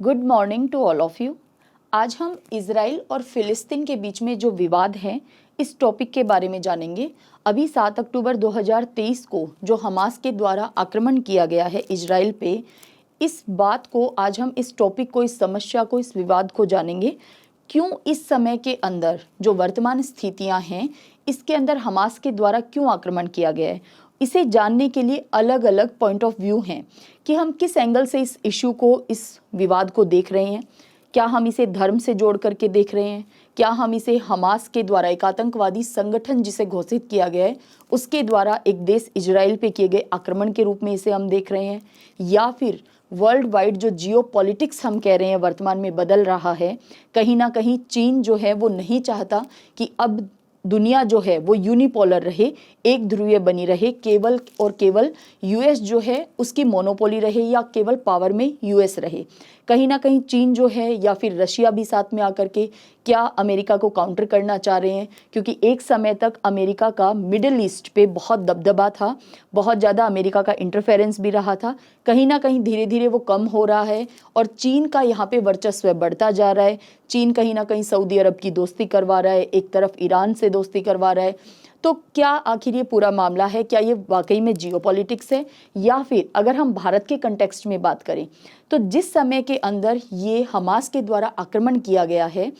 Good morning to all of you. आज हम Israel और फिलिस्तीन के बीच में जो विवाद है इस टॉपिक के बारे में जानेंगे। अभी 7 अक्टूबर 2023 को जो हमास के द्वारा आक्रमण किया गया है इजराइल पे, इस बात को आज हम इस टॉपिक को, इस समस्या को, इस विवाद को जानेंगे। क्यों इस समय के अंदर जो वर्तमान स्थितियां हैं इसके अंदर हमास के द्वारा क्यों आक्रमण किया गया है, इसे जानने के लिए अलग अलग पॉइंट ऑफ व्यू हैं कि हम किस एंगल से इस इशू को, इस विवाद को देख रहे हैं। क्या हम इसे धर्म से जोड़ करके देख रहे हैं? क्या हम इसे हमास के द्वारा, एक आतंकवादी संगठन जिसे घोषित किया गया है, उसके द्वारा एक देश इजराइल पे किए गए आक्रमण के रूप में इसे हम देख रहे हैं? या फिर वर्ल्ड वाइड जो जियो पॉलिटिक्स हम कह रहे हैं वर्तमान में बदल रहा है, कहीं ना कहीं चीन जो है वो नहीं चाहता कि अब दुनिया जो है वो यूनिपोलर रहे, एक ध्रुवीय बनी रहे, केवल और केवल यूएस जो है उसकी मोनोपोली रहे या केवल पावर में यूएस रहे। कहीं ना कहीं चीन जो है या फिर रशिया भी साथ में आकर के क्या अमेरिका को काउंटर करना चाह रहे हैं, क्योंकि एक समय तक अमेरिका का मिडिल ईस्ट पे बहुत दबदबा था, बहुत ज़्यादा अमेरिका का इंटरफेरेंस भी रहा था। कहीं ना कहीं धीरे धीरे वो कम हो रहा है और चीन का यहाँ पे वर्चस्व बढ़ता जा रहा है। चीन कहीं ना कहीं सऊदी अरब की दोस्ती करवा रहा है, एक तरफ ईरान से दोस्ती करवा रहा है। तो क्या आखिर ये पूरा मामला है, क्या ये वाकई में जियोपॉलिटिक्स है? या फिर अगर हम भारत के कंटेक्स्ट में बात करें तो जिस समय के अंदर ये हमास के द्वारा आक्रमण किया गया है,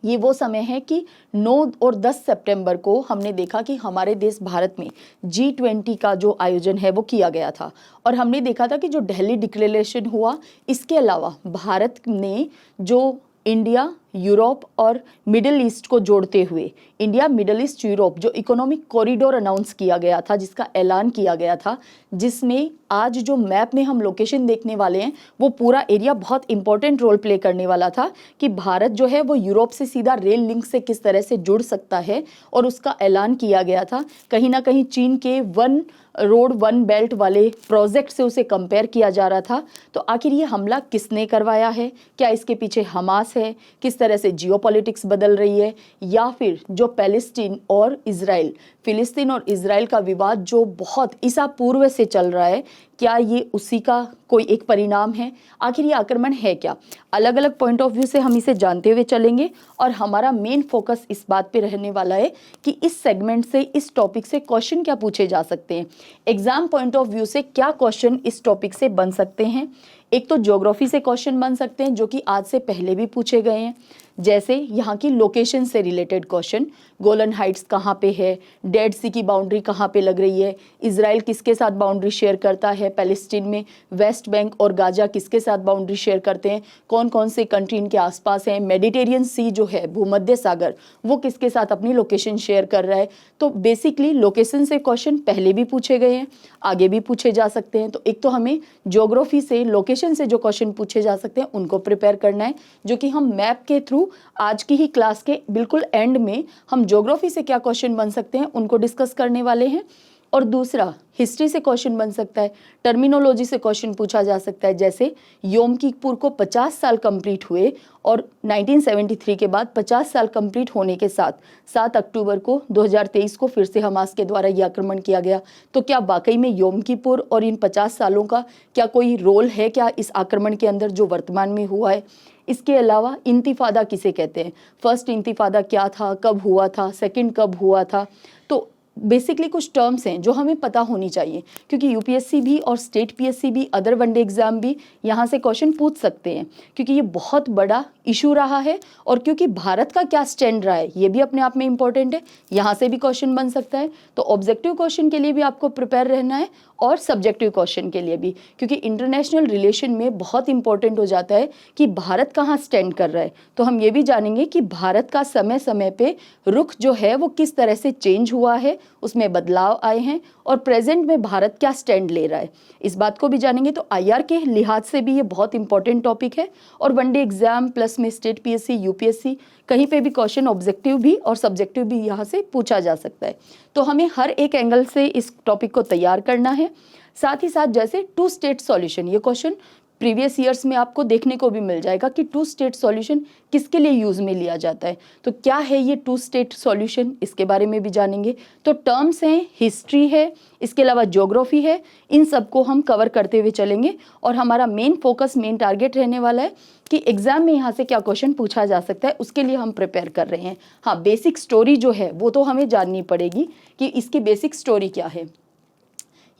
ये वो समय है कि 9 और 10 सितंबर को हमने देखा कि हमारे देश भारत में G20 का जो आयोजन है वो किया गया था और हमने देखा था कि जो दिल्ली डिक्लेरेशन हुआ, इसके अलावा भारत ने जो इंडिया, यूरोप और मिडिल ईस्ट को जोड़ते हुए इंडिया, मिडिल ईस्ट, यूरोप जो इकोनॉमिक कॉरिडोर अनाउंस किया गया था, जिसका ऐलान किया गया था, जिसमें आज जो मैप में हम लोकेशन देखने वाले हैं वो पूरा एरिया बहुत इंपॉर्टेंट रोल प्ले करने वाला था कि भारत जो है वो यूरोप से सीधा रेल लिंक से किस तरह से जुड़ सकता है, और उसका ऐलान किया गया था। कहीं ना कहीं चीन के वन रोड वन बेल्ट वाले प्रोजेक्ट से उसे कंपेयर किया जा रहा था। तो आखिर ये हमला किसने करवाया है? क्या इसके पीछे हमास है? किस तरह से जियोपॉलिटिक्स बदल रही है? या फिर जो पैलेस्टीन और इजराइल, फिलिस्तीन और इजराइल का विवाद जो बहुत ईसा पूर्व से चल रहा है, क्या ये उसी का कोई एक परिणाम है? आखिर ये आक्रमण है क्या? अलग अलग पॉइंट ऑफ व्यू से हम इसे जानते हुए चलेंगे और हमारा मेन फोकस इस बात पे रहने वाला है कि इस सेगमेंट से, इस टॉपिक से क्वेश्चन क्या पूछे जा सकते हैं, एग्जाम पॉइंट ऑफ व्यू से क्या क्वेश्चन इस टॉपिक से बन सकते हैं। एक तो ज्योग्राफी से क्वेश्चन बन सकते हैं जो कि आज से पहले भी पूछे गए हैं, जैसे यहाँ की लोकेशन से रिलेटेड क्वेश्चन, गोलन हाइट्स कहाँ पे है, डेड सी की बाउंड्री कहाँ पे लग रही है, इजराइल किसके साथ बाउंड्री शेयर करता है पैलेस्टीन में, वेस्ट बैंक और गाजा किसके साथ बाउंड्री शेयर करते हैं, कौन कौन से कंट्री इनके आसपास हैं, मेडिटेरियन सी जो है भूमध्य सागर वो किसके साथ अपनी लोकेशन शेयर कर रहा है। तो बेसिकली लोकेशन से क्वेश्चन पहले भी पूछे गए हैं, आगे भी पूछे जा सकते हैं। तो एक तो हमें ज्योग्राफी से, लोकेशन से जो क्वेश्चन पूछे जा सकते हैं उनको प्रिपेयर करना है, जो कि हम मैप के थ्रू आज की ही क्लास के बिल्कुल एंड में हम ज्योग्राफी से क्या क्वेश्चन बन सकते हैं उनको डिस्कस करने वाले हैं। और दूसरा, हिस्ट्री से क्वेश्चन बन सकता है, टर्मिनोलॉजी से क्वेश्चन पूछा जा सकता है, जैसे योम किपुर को 50 साल कंप्लीट हुए और 1973 के बाद 50 साल कंप्लीट होने के साथ 7 अक्टूबर को 2023 को फिर से हमास के द्वारा यह आक्रमण किया गया। तो क्या वाकई में योम किपुर और इन 50 सालों का क्या कोई रोल है क्या इस आक्रमण के अंदर जो वर्तमान में हुआ है? इसके अलावा इंतिफादा किसे कहते हैं, फर्स्ट इंतिफादा क्या था, कब हुआ था, सेकंड कब हुआ था? तो बेसिकली कुछ टर्म्स हैं जो हमें पता होनी चाहिए, क्योंकि यूपीएससी भी और स्टेट पीएससी भी, अदर वनडे एग्जाम भी यहाँ से क्वेश्चन पूछ सकते हैं, क्योंकि ये बहुत बड़ा इशू रहा है और क्योंकि भारत का क्या स्टैंड रहा है ये भी अपने आप में इंपॉर्टेंट है, यहाँ से भी क्वेश्चन बन सकता है। तो ऑब्जेक्टिव क्वेश्चन के लिए भी आपको प्रिपेयर रहना है और सब्जेक्टिव क्वेश्चन के लिए भी, क्योंकि इंटरनेशनल रिलेशन में बहुत इंपॉर्टेंट हो जाता है कि भारत कहाँ स्टैंड कर रहा है। तो हम ये भी जानेंगे कि भारत का समय समय पे रुख जो है वो किस तरह से चेंज हुआ है, उसमें बदलाव आए हैं और प्रेजेंट में भारत क्या स्टैंड ले रहा है, इस बात को भी जानेंगे। तो आईआर के लिहाज से भी ये बहुत इंपॉर्टेंट टॉपिक है और वनडे एग्जाम प्लस में स्टेट पीएससी, यूपीएससी, कहीं पे भी क्वेश्चन ऑब्जेक्टिव भी और सब्जेक्टिव भी यहाँ से पूछा जा सकता है। तो हमें हर एक एंगल से इस टॉपिक को तैयार करना है। साथ ही साथ जैसे टू स्टेट सॉल्यूशन, ये क्वेश्चन प्रीवियस ईयर्स में आपको देखने को भी मिल जाएगा कि टू स्टेट सॉल्यूशन किसके लिए यूज में लिया जाता है। तो क्या है ये टू स्टेट सॉल्यूशन, इसके बारे में भी जानेंगे। तो टर्म्स हैं, हिस्ट्री है, इसके अलावा ज्योग्राफी है, इन सबको हम कवर करते हुए चलेंगे और हमारा मेन फोकस, मेन टारगेट रहने वाला है कि एग्जाम में यहाँ से क्या क्वेश्चन पूछा जा सकता है, उसके लिए हम प्रिपेयर कर रहे हैं। हाँ, बेसिक स्टोरी जो है वो तो हमें जाननी पड़ेगी कि इसकी बेसिक स्टोरी क्या है।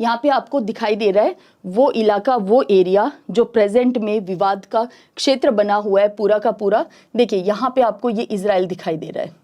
यहाँ पे आपको दिखाई दे रहा है वो इलाका, वो एरिया जो प्रेजेंट में विवाद का क्षेत्र बना हुआ है पूरा का पूरा। देखिए यहाँ पे आपको ये इजराइल दिखाई दे रहा है।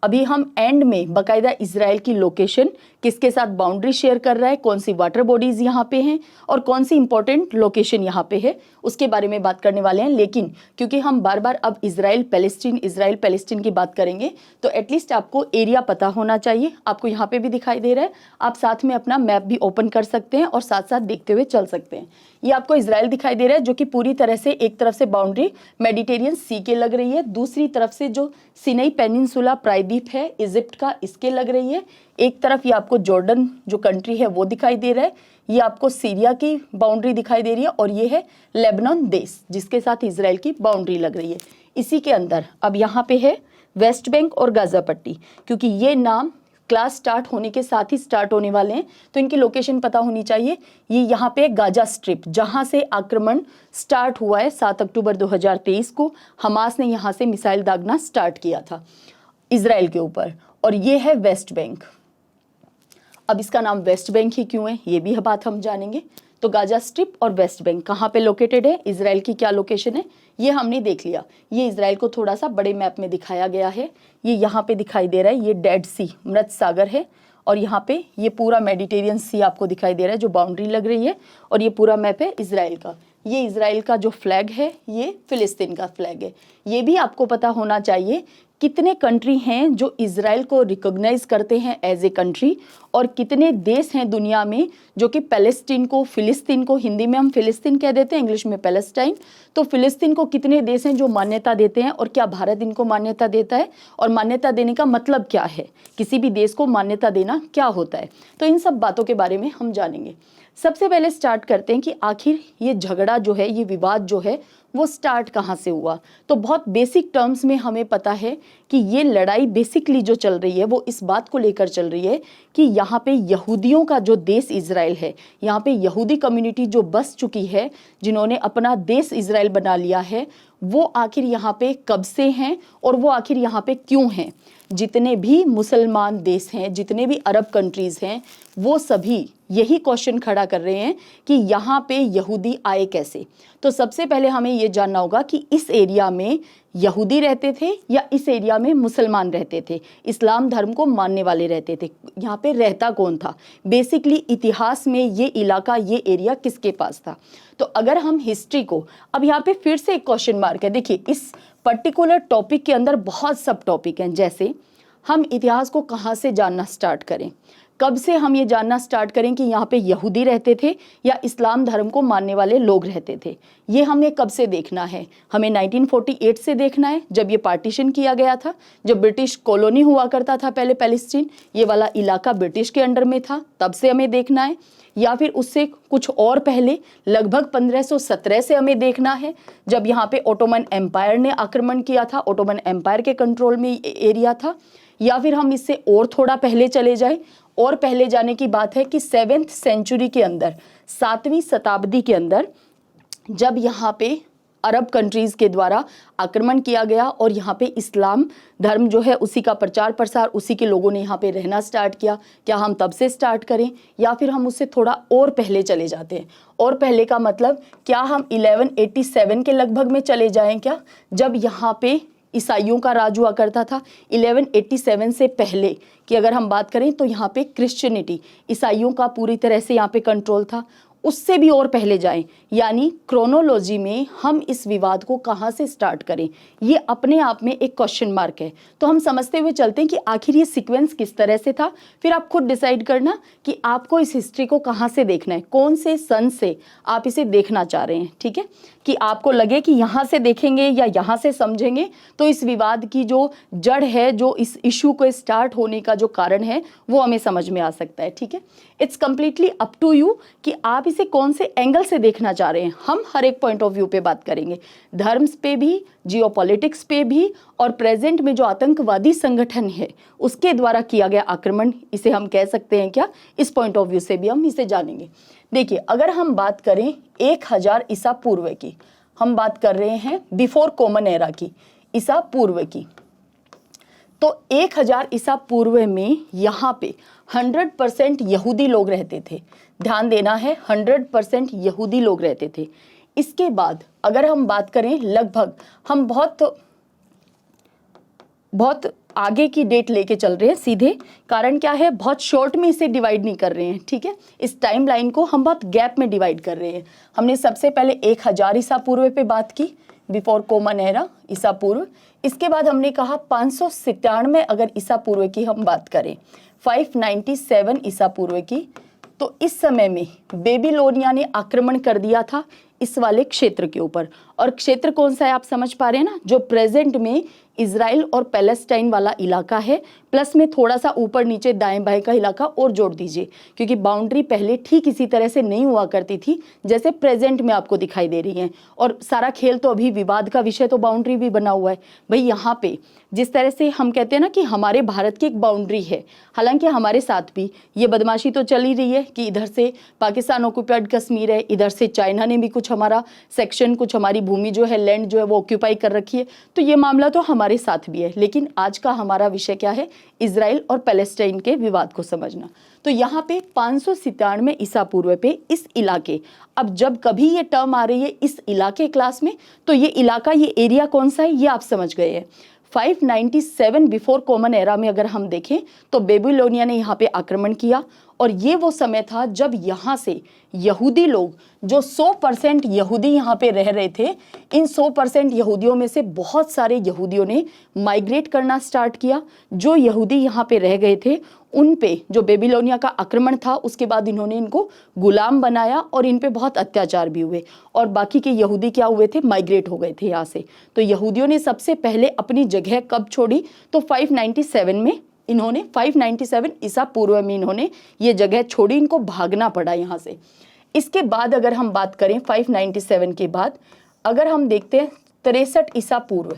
अभी हम एंड में बकायदा इजराइल की लोकेशन, किसके साथ बाउंड्री शेयर कर रहा है, कौन सी वाटर बॉडीज यहाँ पे हैं और कौन सी इंपॉर्टेंट लोकेशन यहाँ पे है, उसके बारे में बात करने वाले हैं। लेकिन क्योंकि हम बार बार अब इजराइल पैलेस्टीन की बात करेंगे तो एटलीस्ट आपको एरिया पता होना चाहिए। आपको यहाँ पे भी दिखाई दे रहा है, आप साथ में अपना मैप भी ओपन कर सकते हैं और साथ साथ देखते हुए चल सकते हैं। ये आपको इजराइल दिखाई दे रहा है जो कि पूरी तरह से एक तरफ से बाउंड्री मेडिटेरियन सी के लग रही है, दूसरी तरफ से जो सिनाई पेनिनसुला प्रायद्वीप है इजिप्ट का, इसके लग रही है। एक तरफ ये आपको जॉर्डन जो कंट्री है वो दिखाई दे रहा है, ये आपको सीरिया की बाउंड्री दिखाई दे रही है और ये है लेबनान देश जिसके साथ इजराइल की बाउंड्री लग रही है। इसी के अंदर अब यहाँ पे है वेस्ट बैंक और गाजा पट्टी, क्योंकि ये नाम क्लास स्टार्ट होने के साथ ही स्टार्ट होने वाले हैं तो इनकी लोकेशन पता होनी चाहिए। ये यहाँ पे गाजा स्ट्रिप जहाँ से आक्रमण स्टार्ट हुआ है 7 अक्टूबर 2023 को, हमास ने यहाँ से मिसाइल दागना स्टार्ट किया था इजराइल के ऊपर, और ये है वेस्ट बैंक। अब इसका नाम वेस्ट बैंक ही क्यों है ये भी बात हम जानेंगे। तो गाजा स्ट्रिप और वेस्ट बैंक कहाँ पे लोकेटेड है, इजराइल की क्या लोकेशन है, ये हमने देख लिया। ये इजराइल को थोड़ा सा बड़े मैप में दिखाया गया है। ये यहाँ पे दिखाई दे रहा है, ये डेड सी, मृत सागर है, और यहाँ पे ये पूरा मेडिटेरियन सी आपको दिखाई दे रहा है जो बाउंड्री लग रही है, और ये पूरा मैप है इजराइल का। ये इजराइल का जो फ्लैग है ये फिलिस्तीन का फ्लैग है। ये भी आपको पता होना चाहिए कितने कंट्री हैं जो इजराइल को रिकॉग्नाइज करते हैं एज ए कंट्री, और कितने देश हैं दुनिया में जो कि पैलेस्टीन को, फिलिस्तीन को, हिंदी में हम फिलिस्तीन कह देते हैं, इंग्लिश में पैलेस्टाइन, तो फिलिस्तीन को कितने देश हैं जो मान्यता देते हैं, और क्या भारत इनको मान्यता देता है, और मान्यता देने का मतलब क्या है, किसी भी देश को मान्यता देना क्या होता है। तो इन सब बातों के बारे में हम जानेंगे। सबसे पहले स्टार्ट करते हैं कि आखिर ये झगड़ा जो है, ये विवाद जो है वो स्टार्ट कहाँ से हुआ। तो बहुत बेसिक टर्म्स में हमें पता है कि ये लड़ाई बेसिकली जो चल रही है वो इस बात को लेकर चल रही है कि यहाँ पे यहूदियों का जो देश इजराइल है, यहाँ पे यहूदी कम्युनिटी जो बस चुकी है, जिन्होंने अपना देश इजराइल बना लिया है, वो आखिर यहाँ पे कब से हैं और वो आखिर यहाँ पे क्यों हैं। जितने भी मुसलमान देश हैं, जितने भी अरब कंट्रीज हैं, वो सभी यही क्वेश्चन खड़ा कर रहे हैं कि यहाँ पे यहूदी आए कैसे। तो सबसे पहले हमें ये जानना होगा कि इस एरिया में यहूदी रहते थे या इस एरिया में मुसलमान रहते थे, इस्लाम धर्म को मानने वाले रहते थे, यहाँ पे रहता कौन था। बेसिकली इतिहास में ये इलाका, ये एरिया किसके पास था। तो अगर हम हिस्ट्री को, अब यहाँ पे फिर से एक क्वेश्चन मार्क है। देखिए इस पर्टिकुलर टॉपिक के अंदर बहुत सब टॉपिक हैं, जैसे हम इतिहास को कहाँ से जानना स्टार्ट करें, कब से हम ये जानना स्टार्ट करें कि यहाँ पे यहूदी रहते थे या इस्लाम धर्म को मानने वाले लोग रहते थे, ये हमें कब से देखना है। हमें 1948 से देखना है, जब ये पार्टीशन किया गया था, जब ब्रिटिश कॉलोनी हुआ करता था पहले पैलेस्टीन, ये वाला इलाका ब्रिटिश के अंडर में था, तब से हमें देखना है, या फिर उससे कुछ और पहले लगभग 1517 से हमें देखना है, जब यहाँ पे ओटोमन एम्पायर ने आक्रमण किया था, ओटोमन एम्पायर के कंट्रोल में एरिया था, या फिर हम इससे और थोड़ा पहले चले जाए। और पहले जाने की बात है कि 7th सेंचुरी के अंदर, 7वीं शताब्दी के अंदर, जब यहाँ पे अरब कंट्रीज के द्वारा आक्रमण किया गया और यहाँ पे इस्लाम धर्म जो है उसी का प्रचार प्रसार, उसी के लोगों ने यहाँ पे रहना स्टार्ट किया। क्या हम तब से स्टार्ट करें या फिर हम उससे थोड़ा और पहले चले जाते हैं। और पहले का मतलब क्या हम 1187 के लगभग में चले जाएं क्या, जब यहाँ पे ईसाइयों का राज हुआ करता था। 1187 से पहले की अगर हम बात करें तो यहाँ पे क्रिश्चियनिटी, ईसाइयों का पूरी तरह से यहाँ पे कंट्रोल था। उससे भी और पहले जाएं, यानी क्रोनोलॉजी में हम इस विवाद को कहाँ से स्टार्ट करें, ये अपने आप में एक क्वेश्चन मार्क है। तो हम समझते हुए चलते हैं कि आखिर ये सीक्वेंस किस तरह से था। फिर आप खुद डिसाइड करना कि आपको इस हिस्ट्री को कहाँ से देखना है, कौन से सन से आप इसे देखना चाह रहे हैं। ठीक है, कि आपको लगे कि यहाँ से देखेंगे या यहाँ से समझेंगे तो इस विवाद की जो जड़ है, जो इस इशू को स्टार्ट होने का जो कारण है, वो हमें समझ में आ सकता है। ठीक है, it's completely up to you कि आप इसे कौन से एंगल से देखना चाह रहे हैं, हम हर एक पॉइंट ऑफ व्यू पे बात करेंगे, धर्म पे भी, जियोपॉलिटिक्स पे भी, और प्रेजेंट में जो आतंकवादी संगठन है उसके द्वारा किया गया आक्रमण, इसे हम कह सकते हैं क्या, इस पॉइंट ऑफ व्यू से भी हम इसे जानेंगे। देखिए, अगर हम बात करें 1000 ईसा पूर्व की, हम बात कर रहे हैं बिफोर कॉमन एरा की, ईसा पूर्व की, तो 1000 ईसा पूर्व में यहाँ पे 100% यहूदी लोग रहते थे। ध्यान देना है, 100% यहूदी लोग रहते थे। इसके बाद अगर हम बात करें, लगभग हम बहुत आगे की डेट लेके चल रहे हैं सीधे, कारण क्या है, बहुत शॉर्ट में इसे डिवाइड नहीं कर रहे हैं, ठीक है, इस टाइम लाइन को हम बहुत गैप में डिवाइड कर रहे हैं। हमने सबसे पहले 1000 ईसा पूर्व पे बात की, बिफोर कॉमन एरा, ईसा पूर्व। इसके बाद हमने कहा 597 अगर ईसा पूर्व की हम बात करें, 597 ईसा पूर्व की, तो इस समय में बेबीलोनिया ने आक्रमण कर दिया था इस वाले क्षेत्र के ऊपर। और क्षेत्र कौन सा है आप समझ पा रहे हैं ना, जो प्रेजेंट में इजराइल और पैलेस्टाइन वाला इलाका है, प्लस में थोड़ा सा ऊपर नीचे दाएं बाएं का इलाका और जोड़ दीजिए, क्योंकि बाउंड्री पहले ठीक इसी तरह से नहीं हुआ करती थी जैसे प्रेजेंट में आपको दिखाई दे रही है। और सारा खेल तो अभी विवाद का विषय तो बाउंड्री भी बना हुआ है भाई। यहाँ पे जिस तरह से हम कहते हैं ना कि हमारे भारत की एक बाउंड्री है, हालांकि हमारे साथ भी ये बदमाशी तो चल ही रही है कि इधर से पाकिस्तान ऑक्यूपाइड कश्मीर है, इधर से चाइना ने भी कुछ हमारा सेक्शन, कुछ हमारी भूमि जो है, लैंड जो है वो ऑक्यूपाई कर रखी है, तो ये मामला तो हमारे साथ भी है। लेकिन आज का हमारा विषय क्या है, इजराइल और पैलेस्टाइन के विवाद को समझना। तो यहाँ पे 597 ईसा पूर्व पे इस इलाके, अब जब कभी ये टर्म आ रही है इस इलाके क्लास में, तो ये इलाका, ये एरिया कौन सा है ये आप समझ गए हैं। 597 बिफोर कॉमन एरा में अगर हम देखें तो बेबीलोनिया ने यहाँ पे आक्रमण किया, और ये वो समय था जब यहाँ से यहूदी लोग, जो 100% यहूदी यहाँ पे रह रहे थे, इन 100% यहूदियों में से बहुत सारे यहूदियों ने माइग्रेट करना स्टार्ट किया। जो यहूदी यहाँ पे रह गए थे उन पे जो बेबीलोनिया का आक्रमण था, उसके बाद इन्होंने इनको गुलाम बनाया और इन पे बहुत अत्याचार भी हुए, और बाकी के यहूदी क्या हुए थे, माइग्रेट हो गए थे यहाँ से। तो यहूदियों ने सबसे पहले अपनी जगह कब छोड़ी, तो 597 में इन्होंने, 597 ईसा पूर्व में इन्होंने ये जगह छोड़ी, इनको भागना पड़ा यहाँ से। इसके बाद अगर हम बात करें 597 के बाद, अगर हम देखते हैं 63 ईसा पूर्व,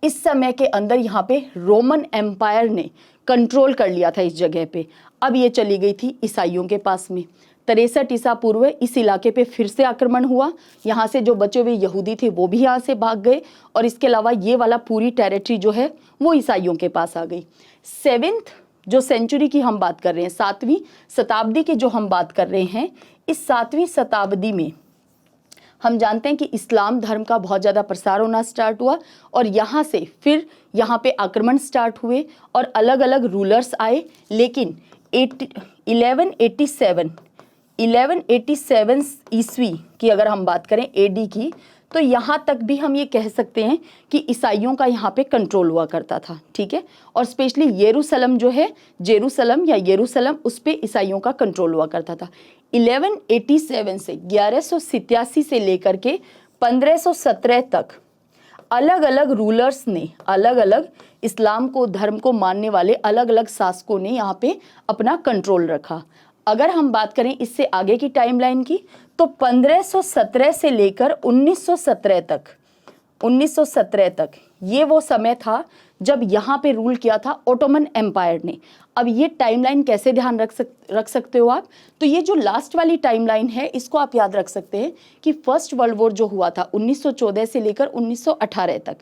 इस समय के अंदर यहाँ पे रोमन एम्पायर ने कंट्रोल कर लिया था इस जगह पे। अब ये चली गई थी ईसाइयों के पास में। 63 ईसा पूर्व इस इलाके पे फिर से आक्रमण हुआ, यहाँ से जो बचे हुए यहूदी थे वो भी यहाँ से भाग गए, और इसके अलावा ये वाला पूरी टेरिटरी जो है वो ईसाइयों के पास आ गई। 7th जो सेंचुरी की हम बात कर रहे हैं, 7वीं शताब्दी की जो हम बात कर रहे हैं, इस 7वीं शताब्दी में हम जानते हैं कि इस्लाम धर्म का बहुत ज़्यादा प्रसार होना स्टार्ट हुआ, और यहाँ से फिर यहाँ पे आक्रमण स्टार्ट हुए और अलग अलग रूलर्स आए। लेकिन 1187 ईस्वी की अगर हम बात करें, एडी की, तो यहाँ तक भी हम ये कह सकते हैं कि ईसाइयों का यहाँ पे कंट्रोल हुआ करता था, ठीक है। और स्पेशली यरूशलेम जो है, जेरूशलम या यरूशलम, उस पे ईसाइयों का कंट्रोल हुआ करता था। 1187 से 1187 से लेकर के 1517 तक अलग अलग रूलर्स ने, अलग अलग इस्लाम को, धर्म को मानने वाले अलग अलग शासकों ने यहाँ पे अपना कंट्रोल रखा। अगर हम बात करें इससे आगे की टाइमलाइन की, तो 1517 से लेकर 1917 तक ये वो समय था जब यहाँ पे रूल किया था ओटोमन एम्पायर ने। अब ये टाइमलाइन कैसे ध्यान रख सकते हो आप, तो ये जो लास्ट वाली टाइमलाइन है इसको आप याद रख सकते हैं कि फर्स्ट वर्ल्ड वॉर जो हुआ था 1914 से लेकर 1918 तक,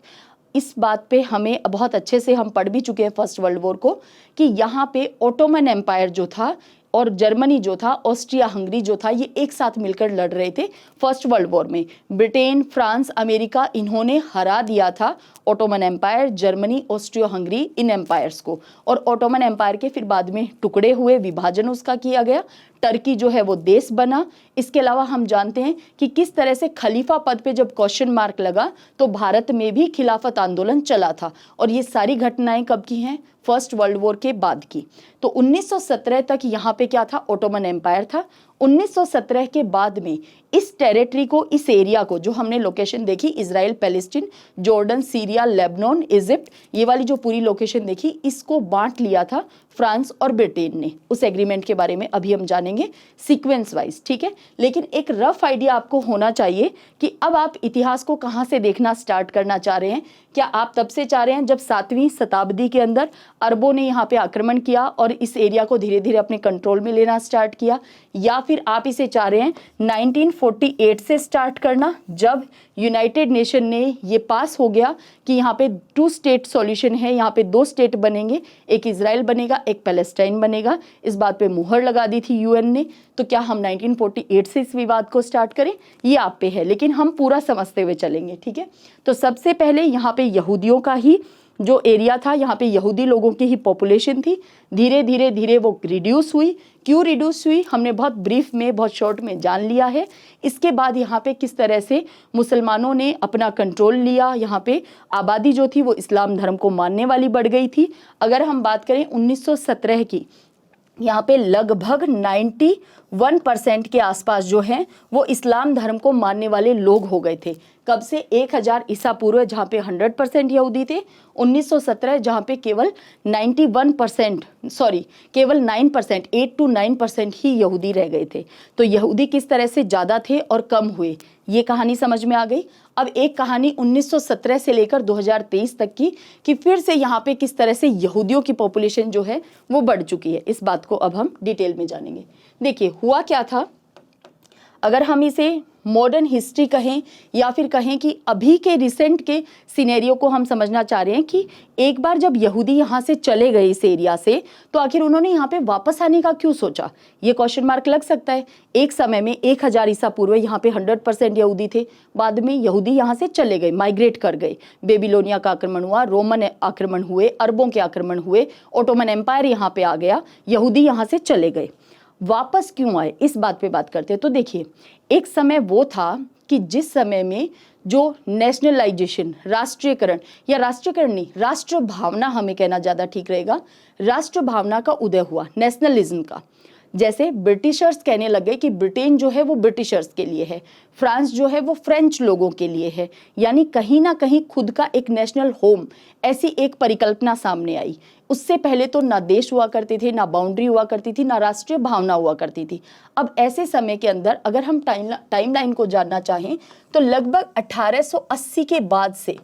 इस बात पे हमें बहुत अच्छे से हम पढ़ भी चुके हैं फर्स्ट वर्ल्ड वॉर को, कि यहाँ पे ओटोमन एम्पायर जो था और जर्मनी जो था, ऑस्ट्रिया हंगरी जो था, ये एक साथ मिलकर लड़ रहे थे फर्स्ट वर्ल्ड वॉर में। ब्रिटेन, फ्रांस, अमेरिका, इन्होंने हरा दिया था Ottoman empire, Germany, Austria Hungary, इन एम्पायर्स को। और ओटोमन एम्पायर के फिर बाद में टुकड़े हुए, विभाजन उसका किया गया, टर्की जो है वो देश बना। इसके अलावा हम जानते हैं कि किस तरह से खलीफा पद पे जब क्वेश्चन मार्क लगा तो भारत में भी खिलाफत आंदोलन चला था, और ये सारी घटनाएं कब की हैं, फर्स्ट वर्ल्ड वॉर के बाद की। तो 1917 तक यहाँ पे क्या था, ओटोमन एम्पायर था। 1917 के बाद में इस टेरिटरी को, इस एरिया को, जो हमने लोकेशन देखी Israel, Palestine, Jordan, Syria, Lebanon, Egypt, ये वाली जो पूरी लोकेशन देखी, इसको बांट लिया था फ्रांस और ब्रिटेन ने। उस एग्रीमेंट के बारे में अभी हम जानेंगे सीक्वेंस वाइज, ठीक है। लेकिन एक रफ आइडिया आपको होना चाहिए कि अब आप इतिहास को कहाँ से देखना स्टार्ट करना चाह रहे हैं। क्या आप तब से चाह रहे हैं जब 7वीं शताब्दी के अंदर अरबों ने यहाँ पे आक्रमण किया और इस एरिया को धीरे धीरे अपने कंट्रोल में लेना स्टार्ट किया, या फिर आप इसे चाह रहे हैं 1948 से स्टार्ट करना, जब यूनाइटेड नेशन ने ये पास हो गया कि यहाँ पे 2 स्टेट सॉल्यूशन है, यहाँ पे 2 स्टेट बनेंगे, एक इजराइल बनेगा, एक पैलेस्टाइन बनेगा। इस बात पे मुहर लगा दी थी यूएन ने। तो क्या हम 1948 से इस विवाद को स्टार्ट करें, ये आप पे है, लेकिन हम पूरा समझते हुए चलेंगे, ठीक है। तो सबसे पहले यहाँ पे यहूदियों का ही जो एरिया था, यहाँ पे यहूदी लोगों की ही पॉपुलेशन थी। धीरे धीरे धीरे वो रिड्यूस हुई। क्यों रिड्यूस हुई, हमने बहुत ब्रीफ में, बहुत शॉर्ट में जान लिया है। इसके बाद यहाँ पे किस तरह से मुसलमानों ने अपना कंट्रोल लिया, यहाँ पे आबादी जो थी वो इस्लाम धर्म को मानने वाली बढ़ गई थी। अगर हम बात करें 1917 की, यहाँ पे लगभग 91% के आसपास जो है वो इस्लाम धर्म को मानने वाले लोग हो गए थे। कब से? 1000 ईसा पूर्व, जहाँ पे 100% यहूदी थे। 1917 जहाँ पे केवल 91%, सॉरी केवल 9%, 8 to 9% ही यहूदी रह गए थे। तो यहूदी किस तरह से ज़्यादा थे और कम हुए, ये कहानी समझ में आ गई। अब एक कहानी 1917 से लेकर 2023 तक की, कि फिर से यहाँ पे किस तरह से यहूदियों की पॉपुलेशन जो है वो बढ़ चुकी है। इस बात को अब हम डिटेल में जानेंगे। देखिए हुआ क्या था, अगर हम इसे मॉडर्न हिस्ट्री कहें या फिर कहें कि अभी के रिसेंट के सिनेरियो को हम समझना चाह रहे हैं कि एक बार जब यहूदी यहाँ से चले गए इस एरिया से, तो आखिर उन्होंने यहाँ पे वापस आने का क्यों सोचा, ये क्वेश्चन मार्क लग सकता है। एक समय में 1000 ईसा पूर्व यहाँ पे 100% यहूदी थे, बाद में यहूदी यहाँ से चले गए, माइग्रेट कर गए। बेबीलोनिया का आक्रमण हुआ, रोमन आक्रमण हुए, अरबों के आक्रमण हुए, ओटोमन एम्पायर यहाँ पे आ गया, यहूदी यहाँ से चले गए। वापस क्यों आए, इस बात पे बात करते हैं। तो देखिए एक समय वो था कि जिस समय में जो नेशनलाइजेशन, राष्ट्रीयकरण, या राष्ट्रीयकरण नहीं, राष्ट्र भावना हमें कहना ज़्यादा ठीक रहेगा, राष्ट्र भावना का उदय हुआ, नेशनलिज्म का। जैसे ब्रिटिशर्स कहने लगे कि ब्रिटेन जो है वो ब्रिटिशर्स के लिए है, फ्रांस जो है वो फ्रेंच लोगों के लिए है, यानी कहीं ना कहीं खुद का एक नेशनल होम, ऐसी एक परिकल्पना सामने आई। उससे पहले तो ना देश हुआ करते थे, ना बाउंड्री हुआ करती थी, ना राष्ट्रीय भावना हुआ करती थी। अब ऐसे समय के अंदर अगर हम टाइमलाइन को जानना चाहें तो लगभग 1880 के बाद से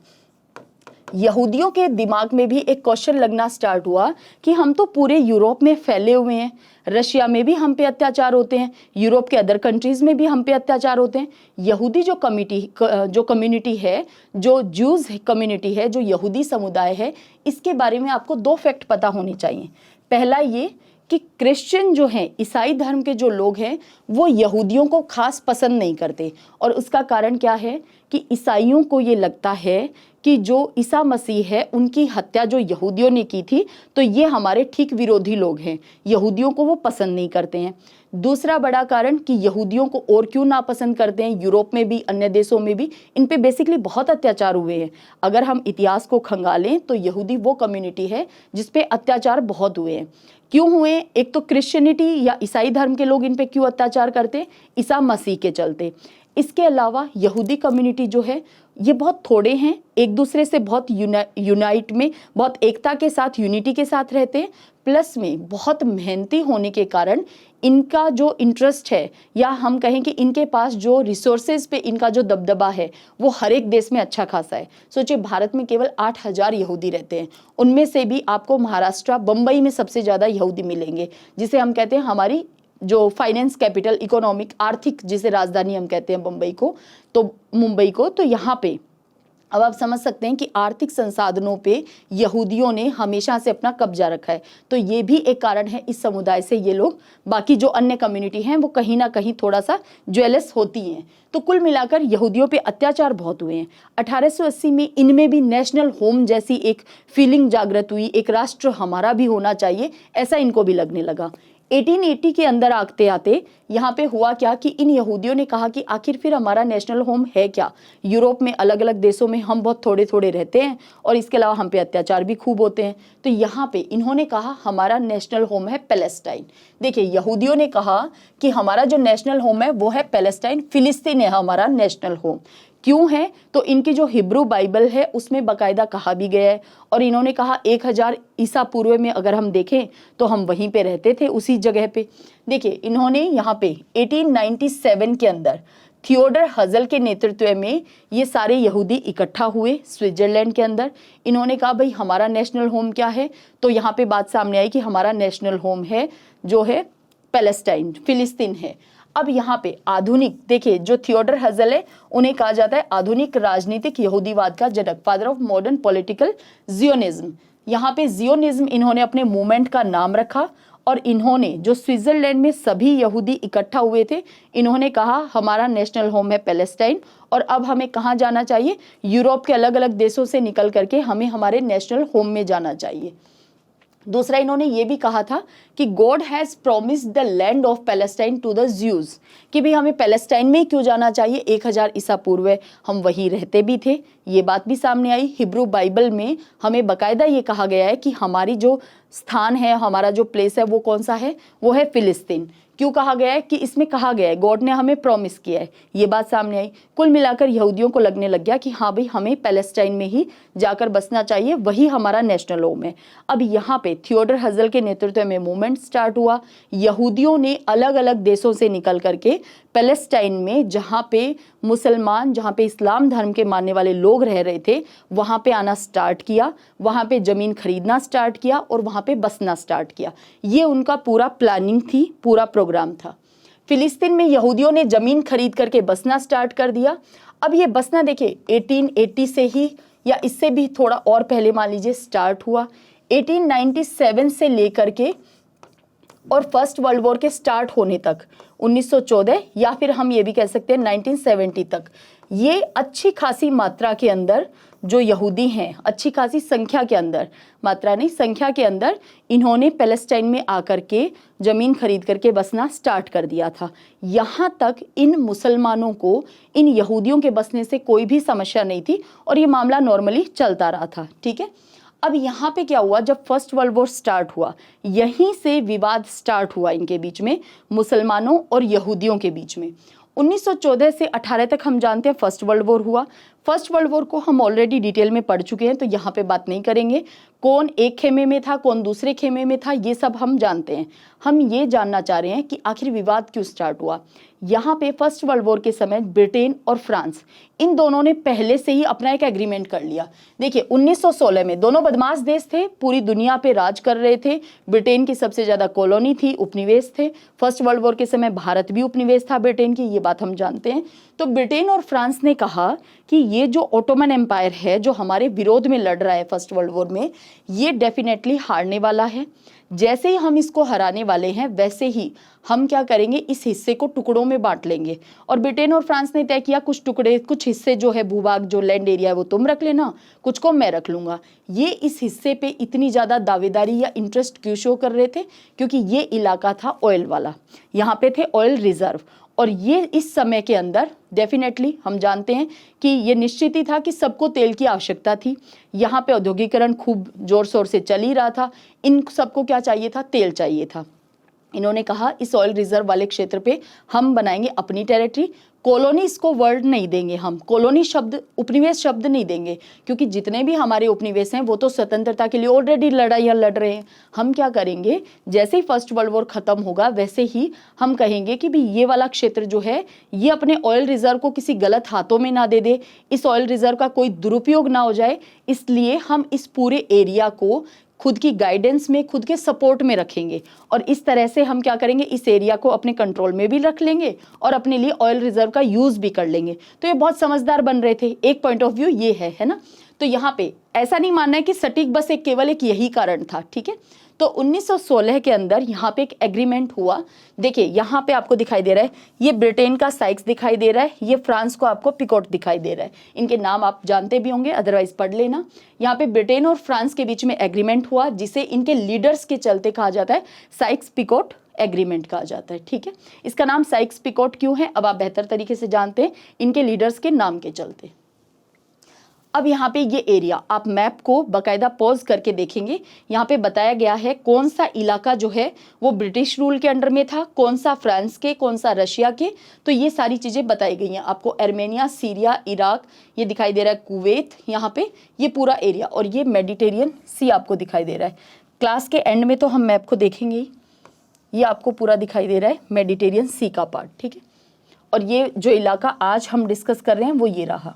यहूदियों के दिमाग में भी एक क्वेश्चन लगना स्टार्ट हुआ कि हम तो पूरे यूरोप में फैले हुए हैं, रशिया में भी हम पे अत्याचार होते हैं, यूरोप के अदर कंट्रीज में भी हम पे अत्याचार होते हैं। यहूदी जो कम्युनिटी है, जो ज्यूज कम्युनिटी है, जो यहूदी समुदाय है, इसके बारे में आपको 2 फैक्ट पता होने चाहिए। पहला ये कि क्रिश्चियन जो हैं, ईसाई धर्म के जो लोग हैं, वो यहूदियों को खास पसंद नहीं करते। और उसका कारण क्या है कि ईसाइयों को ये लगता है कि जो ईसा मसीह है उनकी हत्या जो यहूदियों ने की थी, तो ये हमारे ठीक विरोधी लोग हैं, यहूदियों को वो पसंद नहीं करते हैं। दूसरा बड़ा कारण कि यहूदियों को और क्यों नापसंद करते हैं, यूरोप में भी, अन्य देशों में भी इन पे बेसिकली बहुत अत्याचार हुए हैं। अगर हम इतिहास को खंगालें तो यहूदी वो कम्युनिटी है जिस पे अत्याचार बहुत हुए हैं। क्यों हुए? एक तो क्रिश्चियनिटी या ईसाई धर्म के लोग इन पे क्यों अत्याचार करते? ईसा मसीह के चलते। इसके अलावा यहूदी कम्युनिटी जो है ये बहुत थोड़े हैं, एक दूसरे से बहुत यूनाइट में, बहुत एकता के साथ, यूनिटी के साथ रहते हैं। प्लस में बहुत मेहनती होने के कारण इनका जो इंटरेस्ट है, या हम कहें कि इनके पास जो रिसोर्सेज पे इनका जो दबदबा है, वो हर एक देश में अच्छा खासा है। सोचिए भारत में केवल 8000 यहूदी रहते हैं, उनमें से भी आपको महाराष्ट्र, बम्बई में सबसे ज़्यादा यहूदी मिलेंगे, जिसे हम कहते हैं हमारी जो फाइनेंस कैपिटल, इकोनॉमिक, आर्थिक, जिसे राजधानी हम कहते हैं मुंबई को। तो यहाँ पे अब आप समझ सकते हैं कि आर्थिक संसाधनों पे यहूदियों ने हमेशा से अपना कब्जा रखा है। तो ये भी एक कारण है, इस समुदाय से ये लोग, बाकी जो अन्य कम्युनिटी हैं वो कहीं ना कहीं थोड़ा सा ज्वेलस होती हैं। तो कुल मिलाकर यहूदियों पे अत्याचार बहुत हुए हैं। 1880 में इनमें भी नेशनल होम जैसी एक फीलिंग जागृत हुई, एक राष्ट्र हमारा भी होना चाहिए, ऐसा इनको भी लगने लगा। 1880 के अंदर आते आते यहाँ पे हुआ क्या कि इन यहूदियों ने कहा कि आखिर फिर हमारा नेशनल होम है क्या। यूरोप में अलग अलग देशों में हम बहुत थोड़े थोड़े रहते हैं और इसके अलावा हम पे अत्याचार भी खूब होते हैं, तो यहाँ पे इन्होंने कहा हमारा नेशनल होम है पैलेस्टाइन। देखिए, यहूदियों ने कहा कि हमारा जो नेशनल होम है वो है पैलेस्टाइन, फिलिस्तीन है हमारा नेशनल होम। क्यों है? तो इनकी जो हिब्रू बाइबल है उसमें बाकायदा कहा भी गया है, और इन्होंने कहा 1000 ईसा पूर्व में अगर हम देखें तो हम वहीं पे रहते थे, उसी जगह पे। देखिए, इन्होंने यहाँ पे 1897 के अंदर थियोडर हजल के नेतृत्व में ये सारे यहूदी इकट्ठा हुए स्विट्जरलैंड के अंदर। इन्होंने कहा भाई हमारा नेशनल होम क्या है, तो यहाँ पे बात सामने आई कि हमारा नेशनल होम है जो है पैलेस्टाइन, फिलिस्तीन है। अब यहाँ पे आधुनिक, देखिए जो थियोडर हजल है उन्हें कहा जाता है आधुनिक राजनीतिक यहूदीवाद का जनक, father of modern political Zionism. यहाँ पे जियोनिज्म इन्होंने अपने मूवमेंट का नाम रखा, और इन्होंने जो स्विट्जरलैंड में सभी यहूदी इकट्ठा हुए थे, इन्होंने कहा हमारा नेशनल होम है पैलेस्टाइन, और अब हमें कहाँ जाना चाहिए, यूरोप के अलग अलग देशों से निकल करके हमें हमारे नेशनल होम में जाना चाहिए। दूसरा, इन्होंने ये भी कहा था कि God has promised the land of Palestine to the Jews, कि भी हमें पैलेस्टाइन में क्यों जाना चाहिए, 1000 ईसा पूर्व हम वहीं रहते भी थे। ये बात भी सामने आई। हिब्रू बाइबल में हमें बकायदा ये कहा गया है कि हमारी जो स्थान है, हमारा जो प्लेस है वो कौन सा है, वो है फिलिस्तीन। क्यों कहा गया है कि इसमें कहा गया है गॉड ने हमें प्रॉमिस किया है, ये बात सामने आई। कुल मिलाकर यहूदियों को लगने लग गया कि हाँ भाई हमें पैलेस्टाइन में ही जाकर बसना चाहिए, वही हमारा नेशनल होम है। अब यहाँ पे थियोडर हजल के नेतृत्व में मूवमेंट स्टार्ट हुआ। यहूदियों ने अलग अलग देशों से निकल करके पैलेस्टाइन में, जहाँ पे मुसलमान, जहाँ पे इस्लाम धर्म के मानने वाले लोग रह रहे थे, वहाँ पे आना स्टार्ट किया, वहाँ पे ज़मीन खरीदना स्टार्ट किया और वहाँ पे बसना स्टार्ट किया। ये उनका पूरा प्लानिंग थी, पूरा प्रोग्राम था। फिलिस्तीन में यहूदियों ने ज़मीन खरीद करके बसना स्टार्ट कर दिया। अब ये बसना देखिए 1880 से ही या इससे भी थोड़ा और पहले मान लीजिए स्टार्ट हुआ। 1897 से लेकर के और फर्स्ट वर्ल्ड वॉर के स्टार्ट होने तक 1914, या फिर हम ये भी कह सकते हैं 1970 तक, ये अच्छी खासी मात्रा के अंदर जो यहूदी हैं, अच्छी खासी संख्या के अंदर, मात्रा नहीं संख्या के अंदर, इन्होंने पैलेस्टाइन में आकर के ज़मीन खरीद करके बसना स्टार्ट कर दिया था। यहाँ तक इन मुसलमानों को इन यहूदियों के बसने से कोई भी समस्या नहीं थी और ये मामला नॉर्मली चलता रहा था। ठीक है, अब यहाँ पे क्या हुआ, जब फर्स्ट वर्ल्ड वॉर स्टार्ट हुआ, यहीं से विवाद स्टार्ट हुआ इनके बीच में, मुसलमानों और यहूदियों के बीच में। 1914 से 18 तक हम जानते हैं फर्स्ट वर्ल्ड वॉर हुआ। फर्स्ट वर्ल्ड वॉर को हम ऑलरेडी डिटेल में पढ़ चुके हैं, तो यहाँ पे बात नहीं करेंगे। कौन एक खेमे में था, कौन दूसरे खेमे में था, ये सब हम जानते हैं। हम ये जानना चाह रहे हैं कि आखिर विवाद क्यों स्टार्ट हुआ। यहाँ पे फर्स्ट वर्ल्ड वॉर के समय ब्रिटेन और फ्रांस, इन दोनों ने पहले से ही अपना एक एग्रीमेंट कर लिया। देखिए 1916 में दोनों बदमाश देश थे, पूरी दुनिया पे राज कर रहे थे। ब्रिटेन की सबसे ज़्यादा कॉलोनी थी, उपनिवेश थे। फर्स्ट वर्ल्ड वॉर के समय भारत भी उपनिवेश था ब्रिटेन की, ये बात हम जानते हैं। तो ब्रिटेन और फ्रांस ने कहा कि ये जो ओटोमन एम्पायर है, जो हमारे विरोध में लड़ रहा है फर्स्ट वर्ल्ड वॉर में, ये डेफिनेटली हारने वाला है। जैसे ही हम इसको हराने वाले हैं, वैसे ही हम क्या करेंगे, इस हिस्से को टुकड़ों में बांट लेंगे। और ब्रिटेन और फ्रांस ने तय किया कुछ टुकड़े, कुछ हिस्से जो है भूभाग, जो लैंड एरिया है वो तुम रख लेना, कुछ को मैं रख लूंगा। ये इस हिस्से पे इतनी ज़्यादा दावेदारी या इंटरेस्ट क्यों शो कर रहे थे, क्योंकि ये इलाका था ऑयल वाला, यहाँ पे थे ऑयल रिजर्व। और ये इस समय के अंदर डेफिनेटली हम जानते हैं कि ये निश्चित ही था कि सबको तेल की आवश्यकता थी। यहाँ पे औद्योगिकरण खूब जोर शोर से चल ही रहा था, इन सबको क्या चाहिए था, तेल चाहिए था। इन्होंने कहा इस ऑयल रिजर्व वाले क्षेत्र पे हम बनाएंगे अपनी टेरिटरी। कॉलोनी इसको वर्ड नहीं देंगे, हम कॉलोनी शब्द, उपनिवेश शब्द नहीं देंगे, क्योंकि जितने भी हमारे उपनिवेश हैं वो तो स्वतंत्रता के लिए ऑलरेडी लड़ाइयाँ लड़ रहे हैं। हम क्या करेंगे, जैसे ही फर्स्ट वर्ल्ड वॉर खत्म होगा वैसे ही हम कहेंगे कि भी ये वाला क्षेत्र जो है ये अपने ऑयल रिजर्व को किसी गलत हाथों में ना दे दे, इस ऑयल रिजर्व का कोई दुरुपयोग ना हो जाए, इसलिए हम इस पूरे एरिया को खुद की गाइडेंस में, खुद के सपोर्ट में रखेंगे। और इस तरह से हम क्या करेंगे, इस एरिया को अपने कंट्रोल में भी रख लेंगे और अपने लिए ऑयल रिजर्व का यूज भी कर लेंगे। तो ये बहुत समझदार बन रहे थे, एक पॉइंट ऑफ व्यू ये है ना। तो यहाँ पे ऐसा नहीं मानना है कि सटीक बस एक केवल एक यही कारण था। ठीक है, तो 1916 के अंदर यहाँ पे एक एग्रीमेंट हुआ। देखिए यहाँ पे आपको दिखाई दे रहा है, ये ब्रिटेन का साइक्स दिखाई दे रहा है, ये फ्रांस को आपको पिकोट दिखाई दे रहा है। इनके नाम आप जानते भी होंगे, अदरवाइज पढ़ लेना। यहाँ पे ब्रिटेन और फ्रांस के बीच में एग्रीमेंट हुआ, जिसे इनके लीडर्स के चलते कहा जाता है साइक्स पिकोट एग्रीमेंट कहा जाता है। ठीक है, इसका नाम साइक्स पिकोट क्यों है अब आप बेहतर तरीके से जानते हैं, इनके लीडर्स के नाम के चलते। अब यहाँ पे ये एरिया आप मैप को बकायदा पॉज करके देखेंगे, यहाँ पे बताया गया है कौन सा इलाका जो है वो ब्रिटिश रूल के अंडर में था, कौन सा फ्रांस के, कौन सा रशिया के। तो ये सारी चीज़ें बताई गई हैं आपको। आर्मेनिया, सीरिया, इराक, ये दिखाई दे रहा है कुवैत, यहाँ पे ये पूरा एरिया, और ये मेडिटेरियन सी आपको दिखाई दे रहा है। क्लास के एंड में तो हम मैप को देखेंगे ही, ये आपको पूरा दिखाई दे रहा है मेडिटेरियन सी का पार्ट। ठीक है, और ये जो इलाका आज हम डिस्कस कर रहे हैं वो ये रहा।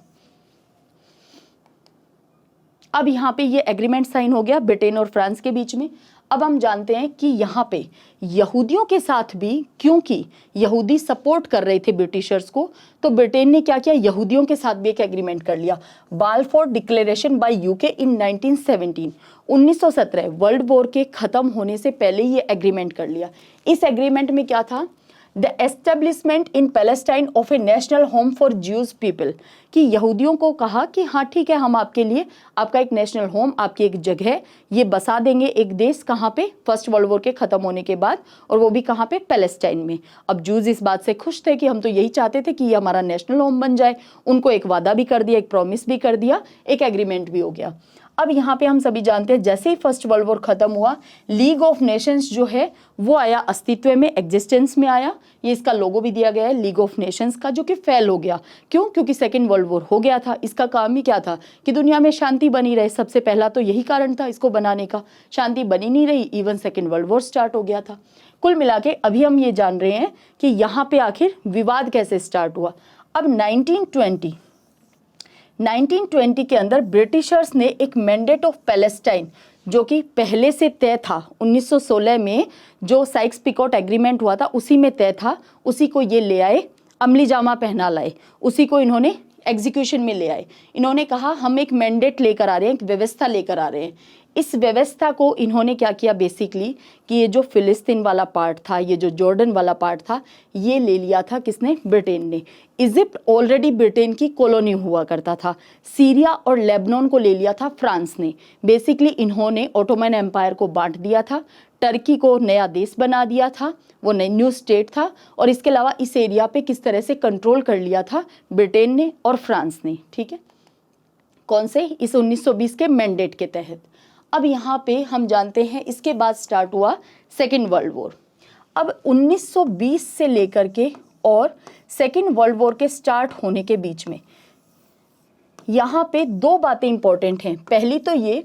अब यहाँ पे ये एग्रीमेंट साइन हो गया ब्रिटेन और फ्रांस के बीच में। अब हम जानते हैं कि यहाँ पे यहूदियों के साथ भी, क्योंकि यहूदी सपोर्ट कर रहे थे ब्रिटिशर्स को, तो ब्रिटेन ने क्या किया, यहूदियों के साथ भी एक एग्रीमेंट कर लिया, Balfour declaration by UK in 1917। 1917 world war के खत्म होने से पहले ये एग्रीमेंट कर लिया। इस एग्रीमेंट में क्या था, the establishment in Palestine of A national home for Jews people, कि यहूदियों को कहा कि हाँ ठीक है, हम आपके लिए आपका एक नेशनल होम, आपकी एक जगह ये बसा देंगे, एक देश, कहाँ पे, फर्स्ट वर्ल्ड वॉर के खत्म होने के बाद, और वो भी कहाँ पे, पैलेस्टाइन में। अब जूज इस बात से खुश थे कि हम तो यही चाहते थे कि ये हमारा नेशनल होम बन जाए। उनको एक वादा भी कर दिया, एक प्रॉमिस भी कर दिया, एक एग्रीमेंट भी हो गया। अब यहाँ पे हम सभी जानते हैं जैसे ही फर्स्ट वर्ल्ड वॉर खत्म हुआ, लीग ऑफ नेशंस जो है वो आया अस्तित्व में, एग्जिस्टेंस में आया। ये इसका लोगो भी दिया गया है लीग ऑफ नेशंस का, जो कि फेल हो गया। क्यों? क्योंकि सेकेंड वर्ल्ड वॉर हो गया था। इसका काम ही क्या था कि दुनिया में शांति बनी रहे, सबसे पहला तो यही कारण था इसको बनाने का। शांति बनी नहीं रही, even second world war start हो गया था। कुल मिला के अभी हम ये जान रहे हैं कि यहाँ पे आखिर विवाद कैसे स्टार्ट हुआ। अब 1920 के अंदर ब्रिटिशर्स ने एक मैंडेट ऑफ पैलेस्टाइन, जो कि पहले से तय था, 1916 में जो साइक्स पिकोट एग्रीमेंट हुआ था उसी में तय था, उसी को ये ले आए, अमली जामा पहना लाए, उसी को इन्होंने एग्जीक्यूशन में ले आए। इन्होंने कहा हम एक मैंडेट लेकर आ रहे हैं, एक व्यवस्था लेकर आ रहे हैं। इस व्यवस्था को इन्होंने क्या किया बेसिकली, कि ये जो फिलिस्तीन वाला पार्ट था, ये जो जॉर्डन वाला पार्ट था, ये ले लिया था किसने, ब्रिटेन ने। इजिप्ट ऑलरेडी ब्रिटेन की कॉलोनी हुआ करता था। सीरिया और लेबनान को ले लिया था फ्रांस ने। बेसिकली इन्होंने ऑटोमन एम्पायर को बांट दिया था, टर्की को नया देश बना दिया था, वो नई न्यू स्टेट था। और इसके अलावा इस एरिया पे किस तरह से कंट्रोल कर लिया था ब्रिटेन ने और फ्रांस ने। ठीक है, कौन से, इस 1920 के मैंडेट के तहत। अब यहाँ पे हम जानते हैं इसके बाद स्टार्ट हुआ सेकेंड वर्ल्ड वॉर। अब 1920 से लेकर के और सेकेंड वर्ल्ड वॉर के स्टार्ट होने के बीच में यहाँ पे दो बातें इंपॉर्टेंट हैं। पहली तो ये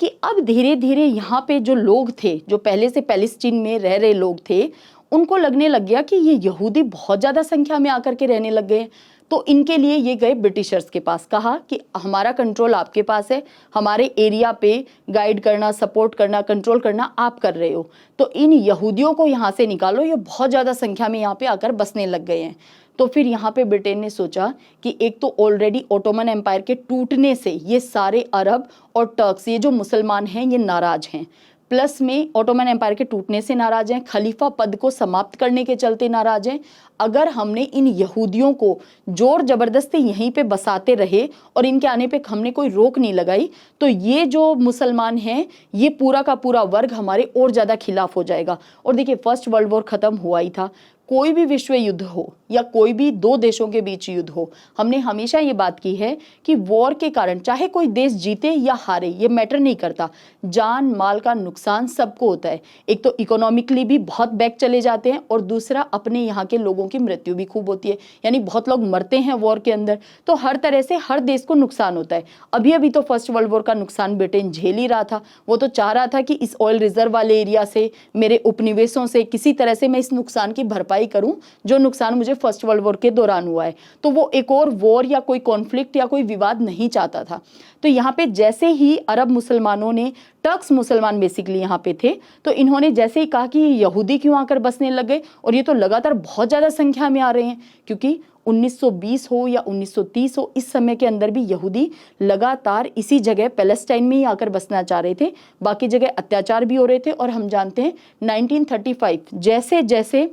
कि अब धीरे धीरे यहाँ पे जो लोग थे, जो पहले से पैलेस्टीन में रह रहे लोग थे, उनको लगने लग गया कि ये यहूदी बहुत ज़्यादा संख्या में आकर के रहने लग गए। तो इनके लिए ये गए ब्रिटिशर्स के पास, कहा कि हमारा कंट्रोल आपके पास है, हमारे एरिया पे गाइड करना, सपोर्ट करना, कंट्रोल करना आप कर रहे हो, तो इन यहूदियों को यहाँ से निकालो, ये बहुत ज़्यादा संख्या में यहाँ पे आकर बसने लग गए हैं। तो फिर यहाँ पे ब्रिटेन ने सोचा कि एक तो ऑलरेडी ओटोमन एम्पायर के टूटने से ये सारे अरब और टर्क्स, ये जो मुसलमान हैं, ये नाराज हैं, प्लस में ओटोमन एम्पायर के टूटने से नाराज हैं, खलीफा पद को समाप्त करने के चलते नाराज हैं। अगर हमने इन यहूदियों को जोर जबरदस्ती यहीं पे बसाते रहे और इनके आने पे हमने कोई रोक नहीं लगाई, तो ये जो मुसलमान हैं, ये पूरा का पूरा वर्ग हमारे और ज़्यादा खिलाफ हो जाएगा। और देखिए फर्स्ट वर्ल्ड वॉर ख़त्म हुआ ही था, कोई भी विश्व युद्ध हो या कोई भी दो देशों के बीच युद्ध हो, हमने हमेशा ये बात की है कि वॉर के कारण चाहे कोई देश जीते या हारे, ये मैटर नहीं करता, जान माल का नुकसान सबको होता है। एक तो इकोनॉमिकली भी बहुत बैक चले जाते हैं, और दूसरा अपने यहाँ के लोगों की मृत्यु भी खूब होती है, यानी बहुत लोग मरते हैं वॉर के अंदर। तो हर तरह से हर देश को नुकसान होता है। अभी अभी तो फर्स्ट वर्ल्ड वॉर का नुकसान ब्रिटेन झेल ही रहा था। वो तो चाह रहा था कि इस ऑयल रिजर्व वाले एरिया से, मेरे उपनिवेशों से किसी तरह से मैं इस नुकसान की भरपाई करूं जो नुकसान मुझे फर्स्ट वर्ल्ड वॉर के दौरान हुआ है। तो वो एक और वॉर या कोई कॉन्फ्लिक्ट या कोई विवाद नहीं चाहता था। तो यहाँ पे जैसे ही अरब मुसलमानों ने, टर्क्स मुसलमान बेसिकली यहाँ पे थे, तो इन्होंने जैसे ही कहा कि ये यहूदी क्यों आकर बसने लग गए, और ये तो लगातार बहुत ज़्यादा संख्या में आ रहे हैं, क्योंकि 1920 हो या 1930 हो, इस समय के अंदर भी यहूदी लगातार इसी जगह पैलेस्टाइन में ही आकर बसना चाह रहे थे, बाकी जगह अत्याचार भी हो रहे थे। और हम जानते हैं 1935 जैसे जैसे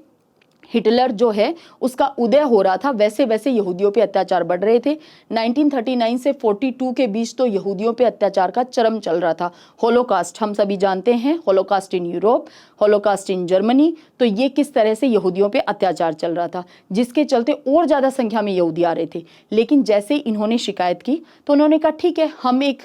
हिटलर जो है उसका उदय हो रहा था, वैसे वैसे यहूदियों पे अत्याचार बढ़ रहे थे। 1939 से 42 के बीच तो यहूदियों पे अत्याचार का चरम चल रहा था। होलोकास्ट हम सभी जानते हैं, Holocaust in Europe, Holocaust in Germany. तो ये किस तरह से यहूदियों पे अत्याचार चल रहा था, जिसके चलते और ज़्यादा संख्या में यहूदी आ रहे थे। लेकिन जैसे इन्होंने शिकायत की तो उन्होंने कहा ठीक है, हम एक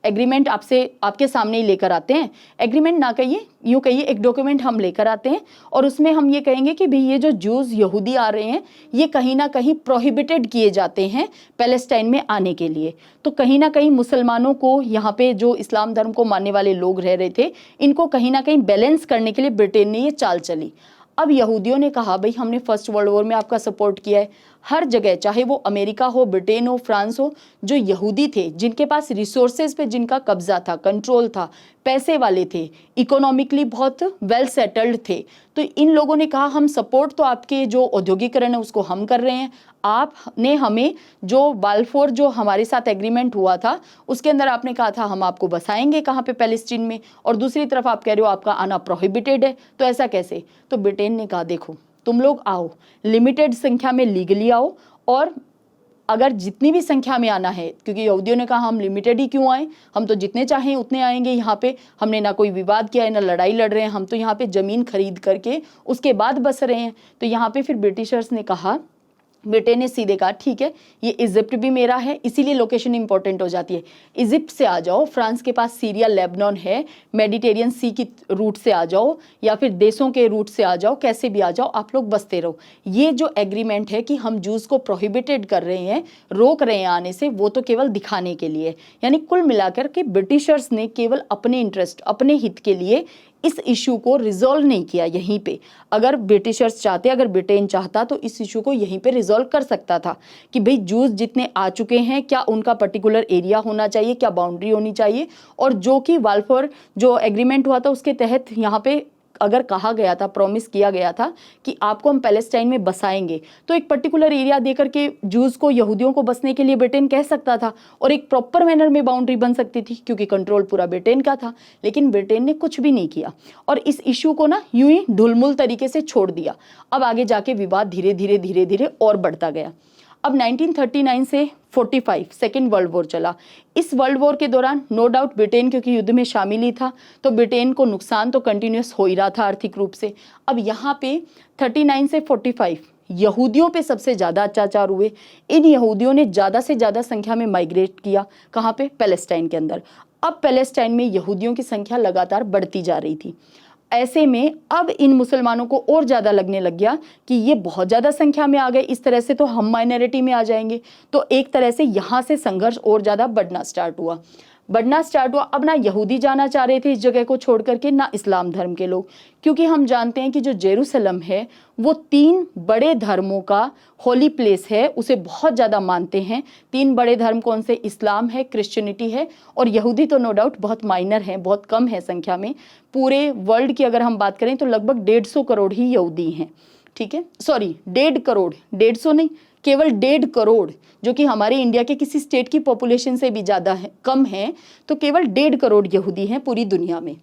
एग्रीमेंट आपके सामने ही लेकर आते हैं। एग्रीमेंट ना कहिए, यूँ कहिए एक डॉक्यूमेंट हम लेकर आते हैं और उसमें हम ये कहेंगे कि भाई ये जो जूस यहूदी आ रहे हैं ये कहीं ना कहीं प्रोहिबिटेड किए जाते हैं पैलेस्टाइन में आने के लिए। तो कहीं ना कहीं मुसलमानों को, यहाँ पे जो इस्लाम धर्म को मानने वाले लोग रह रहे थे, इनको कहीं ना कहीं बैलेंस करने के लिए ब्रिटेन ने ये चाल चली। अब यहूदियों ने कहा भाई हमने फर्स्ट वर्ल्ड वॉर में आपका सपोर्ट किया है, हर जगह चाहे वो अमेरिका हो, ब्रिटेन हो, फ्रांस हो, जो यहूदी थे जिनके पास रिसोर्सेज पे जिनका कब्जा था, कंट्रोल था, पैसे वाले थे, इकोनॉमिकली बहुत वेल सेटल्ड थे, तो इन लोगों ने कहा हम सपोर्ट तो आपके जो औद्योगिकरण है उसको हम कर रहे हैं, आपने हमें जो बाल्फोर जो हमारे साथ एग्रीमेंट हुआ था उसके अंदर आपने कहा था हम आपको बसाएंगे कहाँ पे, पैलेस्टीन में, और दूसरी तरफ आप कह रहे हो आपका आना प्रोहिबिटेड है, तो ऐसा कैसे। तो ब्रिटेन ने कहा देखो तुम लोग आओ, लिमिटेड संख्या में लीगली आओ, और अगर जितनी भी संख्या में आना है, क्योंकि यहूदियों ने कहा हम लिमिटेड ही क्यों आए, हम तो जितने चाहें उतने आएंगे, यहाँ पे हमने ना कोई विवाद किया है ना लड़ाई लड़ रहे हैं, हम तो यहाँ पे ज़मीन खरीद करके उसके बाद बस रहे हैं। तो यहाँ पे फिर ब्रिटिशर्स ने कहा, ब्रिटेन ने सीधे कहा ठीक है ये इजिप्ट भी मेरा है, इसीलिए लोकेशन इंपॉर्टेंट हो जाती है। इजिप्ट से आ जाओ, फ्रांस के पास सीरिया लेबनान है, मेडिटेरियन सी की रूट से आ जाओ या फिर देशों के रूट से आ जाओ, कैसे भी आ जाओ, आप लोग बसते रहो। ये जो एग्रीमेंट है कि हम जूस को प्रोहिबिटेड कर रहे हैं, रोक रहे हैं आने से, वो तो केवल दिखाने के लिए। यानी कुल मिलाकर के ब्रिटिशर्स ने केवल अपने इंटरेस्ट, अपने हित के लिए इस इशू को रिजॉल्व नहीं किया यहीं पे। अगर ब्रिटिशर्स चाहते, अगर ब्रिटेन चाहता तो इस इशू को यहीं पे रिजॉल्व कर सकता था कि भाई जूस जितने आ चुके हैं, क्या उनका पर्टिकुलर एरिया होना चाहिए, क्या बाउंड्री होनी चाहिए, और जो कि बाल्फोर जो एग्रीमेंट हुआ था उसके तहत यहाँ पे अगर कहा गया था, प्रॉमिस किया गया था कि आपको हम पैलेस्टाइन में बसाएंगे, तो एक पर्टिकुलर एरिया देकर के जूस को, यहूदियों को बसने के लिए ब्रिटेन कह सकता था और एक प्रॉपर मैनर में बाउंड्री बन सकती थी, क्योंकि कंट्रोल पूरा ब्रिटेन का था। लेकिन ब्रिटेन ने कुछ भी नहीं किया और इस इशू को ना यूं ही ढुलमुल तरीके से छोड़ दिया। अब आगे जाके विवाद धीरे धीरे और बढ़ता गया। अब 1939 से 45 सेकेंड वर्ल्ड वॉर चला। इस वर्ल्ड वॉर के दौरान नो डाउट ब्रिटेन क्योंकि युद्ध में शामिल ही था, तो ब्रिटेन को नुकसान तो कंटिन्यूस हो ही रहा था आर्थिक रूप से। अब यहाँ पे 39 से 45 यहूदियों पे सबसे ज़्यादा अत्याचार हुए। इन यहूदियों ने ज़्यादा से ज़्यादा संख्या में माइग्रेट किया, कहाँ पे, पैलेस्टाइन के अंदर। अब पैलेस्टाइन में यहूदियों की संख्या लगातार बढ़ती जा रही थी। ऐसे में अब इन मुसलमानों को और ज़्यादा लगने लग गया कि ये बहुत ज़्यादा संख्या में आ गए, इस तरह से तो हम माइनॉरिटी में आ जाएंगे। तो एक तरह से यहाँ से संघर्ष और ज़्यादा बढ़ना स्टार्ट हुआ। अब ना यहूदी जाना चाह रहे थे इस जगह को छोड़ करके, ना इस्लाम धर्म के लोग, क्योंकि हम जानते हैं कि जो जेरूसलम है वो 3 बड़े धर्मों का होली प्लेस है, उसे बहुत ज़्यादा मानते हैं। 3 बड़े धर्म कौन से, इस्लाम है, क्रिश्चियनिटी है और यहूदी तो नो डाउट बहुत माइनर है, बहुत कम है संख्या में। पूरे वर्ल्ड की अगर हम बात करें तो लगभग 150 करोड़ ही यहूदी हैं, ठीक है, सॉरी 1.5 करोड़, 150 नहीं, केवल 1.5 करोड़, जो कि हमारे इंडिया के किसी स्टेट की पॉपुलेशन से भी ज़्यादा है, कम है। तो केवल 1.5 करोड़ यहूदी हैं पूरी दुनिया में,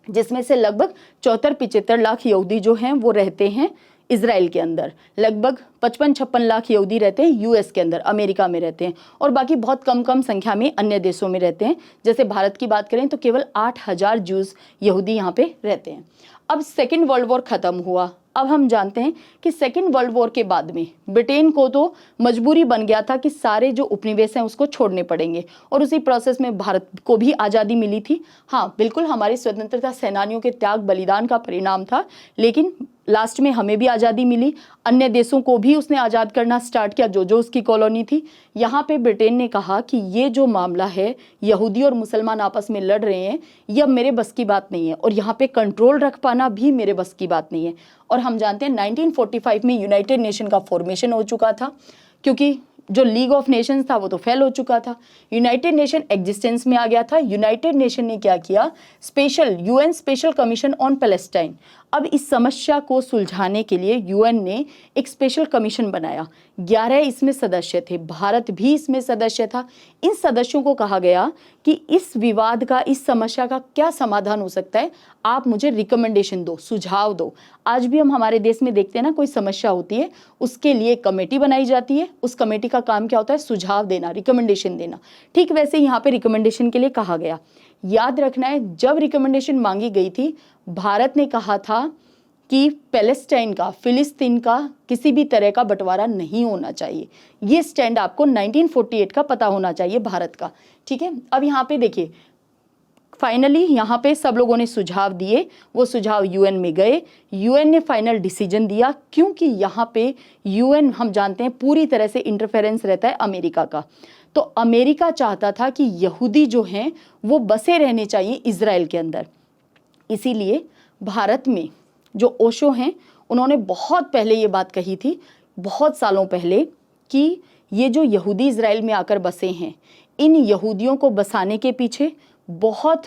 जिसमें से लगभग 74-75 लाख यहूदी जो हैं वो रहते हैं इजराइल के अंदर, लगभग 55-56 लाख यहूदी रहते हैं यूएस के अंदर, अमेरिका में रहते हैं, और बाकी बहुत कम संख्या में अन्य देशों में रहते हैं। जैसे भारत की बात करें तो केवल 8,000 जूस यहूदी यहाँ पे रहते हैं। अब सेकेंड वर्ल्ड वॉर ख़त्म हुआ। अब हम जानते हैं कि सेकेंड वर्ल्ड वॉर के बाद में ब्रिटेन को तो मजबूरी बन गया था कि सारे जो उपनिवेश हैं उसको छोड़ने पड़ेंगे, और उसी प्रोसेस में भारत को भी आज़ादी मिली थी। हाँ बिल्कुल, हमारे स्वतंत्रता सेनानियों के त्याग बलिदान का परिणाम था, लेकिन लास्ट में हमें भी आज़ादी मिली, अन्य देशों को भी उसने आज़ाद करना स्टार्ट किया जो जो उसकी कॉलोनी थी। यहाँ पे ब्रिटेन ने कहा कि ये जो मामला है, यहूदी और मुसलमान आपस में लड़ रहे हैं, ये अब मेरे बस की बात नहीं है, और यहाँ पे कंट्रोल रख पाना भी मेरे बस की बात नहीं है। और हम जानते हैं 1945 में यूनाइटेड नेशन का फॉर्मेशन हो चुका था, क्योंकि जो लीग ऑफ नेशंस था वो तो फेल हो चुका था, यूनाइटेड नेशन एग्जिस्टेंस में आ गया था। यूनाइटेड नेशन ने क्या किया, UN special commission on Palestine. अब इस समस्या को सुलझाने के लिए यूएन ने एक स्पेशल कमीशन बनाया। 11 इसमें सदस्य थे, भारत भी इसमें सदस्य था। इन सदस्यों को कहा गया कि इस विवाद का, इस समस्या का क्या समाधान हो सकता है, आप मुझे रिकमेंडेशन दो, सुझाव दो। आज भी हम हमारे देश में देखते हैं ना, कोई समस्या होती है उसके लिए कमेटी बनाई जाती है, उस कमेटी का काम क्या होता है, सुझाव देना, रिकमेंडेशन देना। ठीक वैसे यहाँ पे रिकमेंडेशन के लिए कहा गया। याद रखना है, जब रिकमेंडेशन मांगी गई थी, भारत ने कहा था कि पैलेस्टाइन का, फिलिस्तीन का किसी भी तरह का बंटवारा नहीं होना चाहिए। ये स्टैंड आपको 1948 का पता होना चाहिए भारत का। ठीक है, अब यहाँ पे देखिए, फाइनली यहाँ पे सब लोगों ने सुझाव दिए, वो सुझाव यूएन में गए, यूएन ने फाइनल डिसीजन दिया। क्योंकि यहाँ पे यूएन, हम जानते हैं, पूरी तरह से इंटरफेरेंस रहता है अमेरिका का। तो अमेरिका चाहता था कि यहूदी जो हैं वो बसे रहने चाहिए इजराइल के अंदर। इसीलिए भारत में जो ओशो हैं, उन्होंने बहुत पहले ये बात कही थी, बहुत सालों पहले, कि ये जो यहूदी इजराइल में आकर बसे हैं, इन यहूदियों को बसाने के पीछे बहुत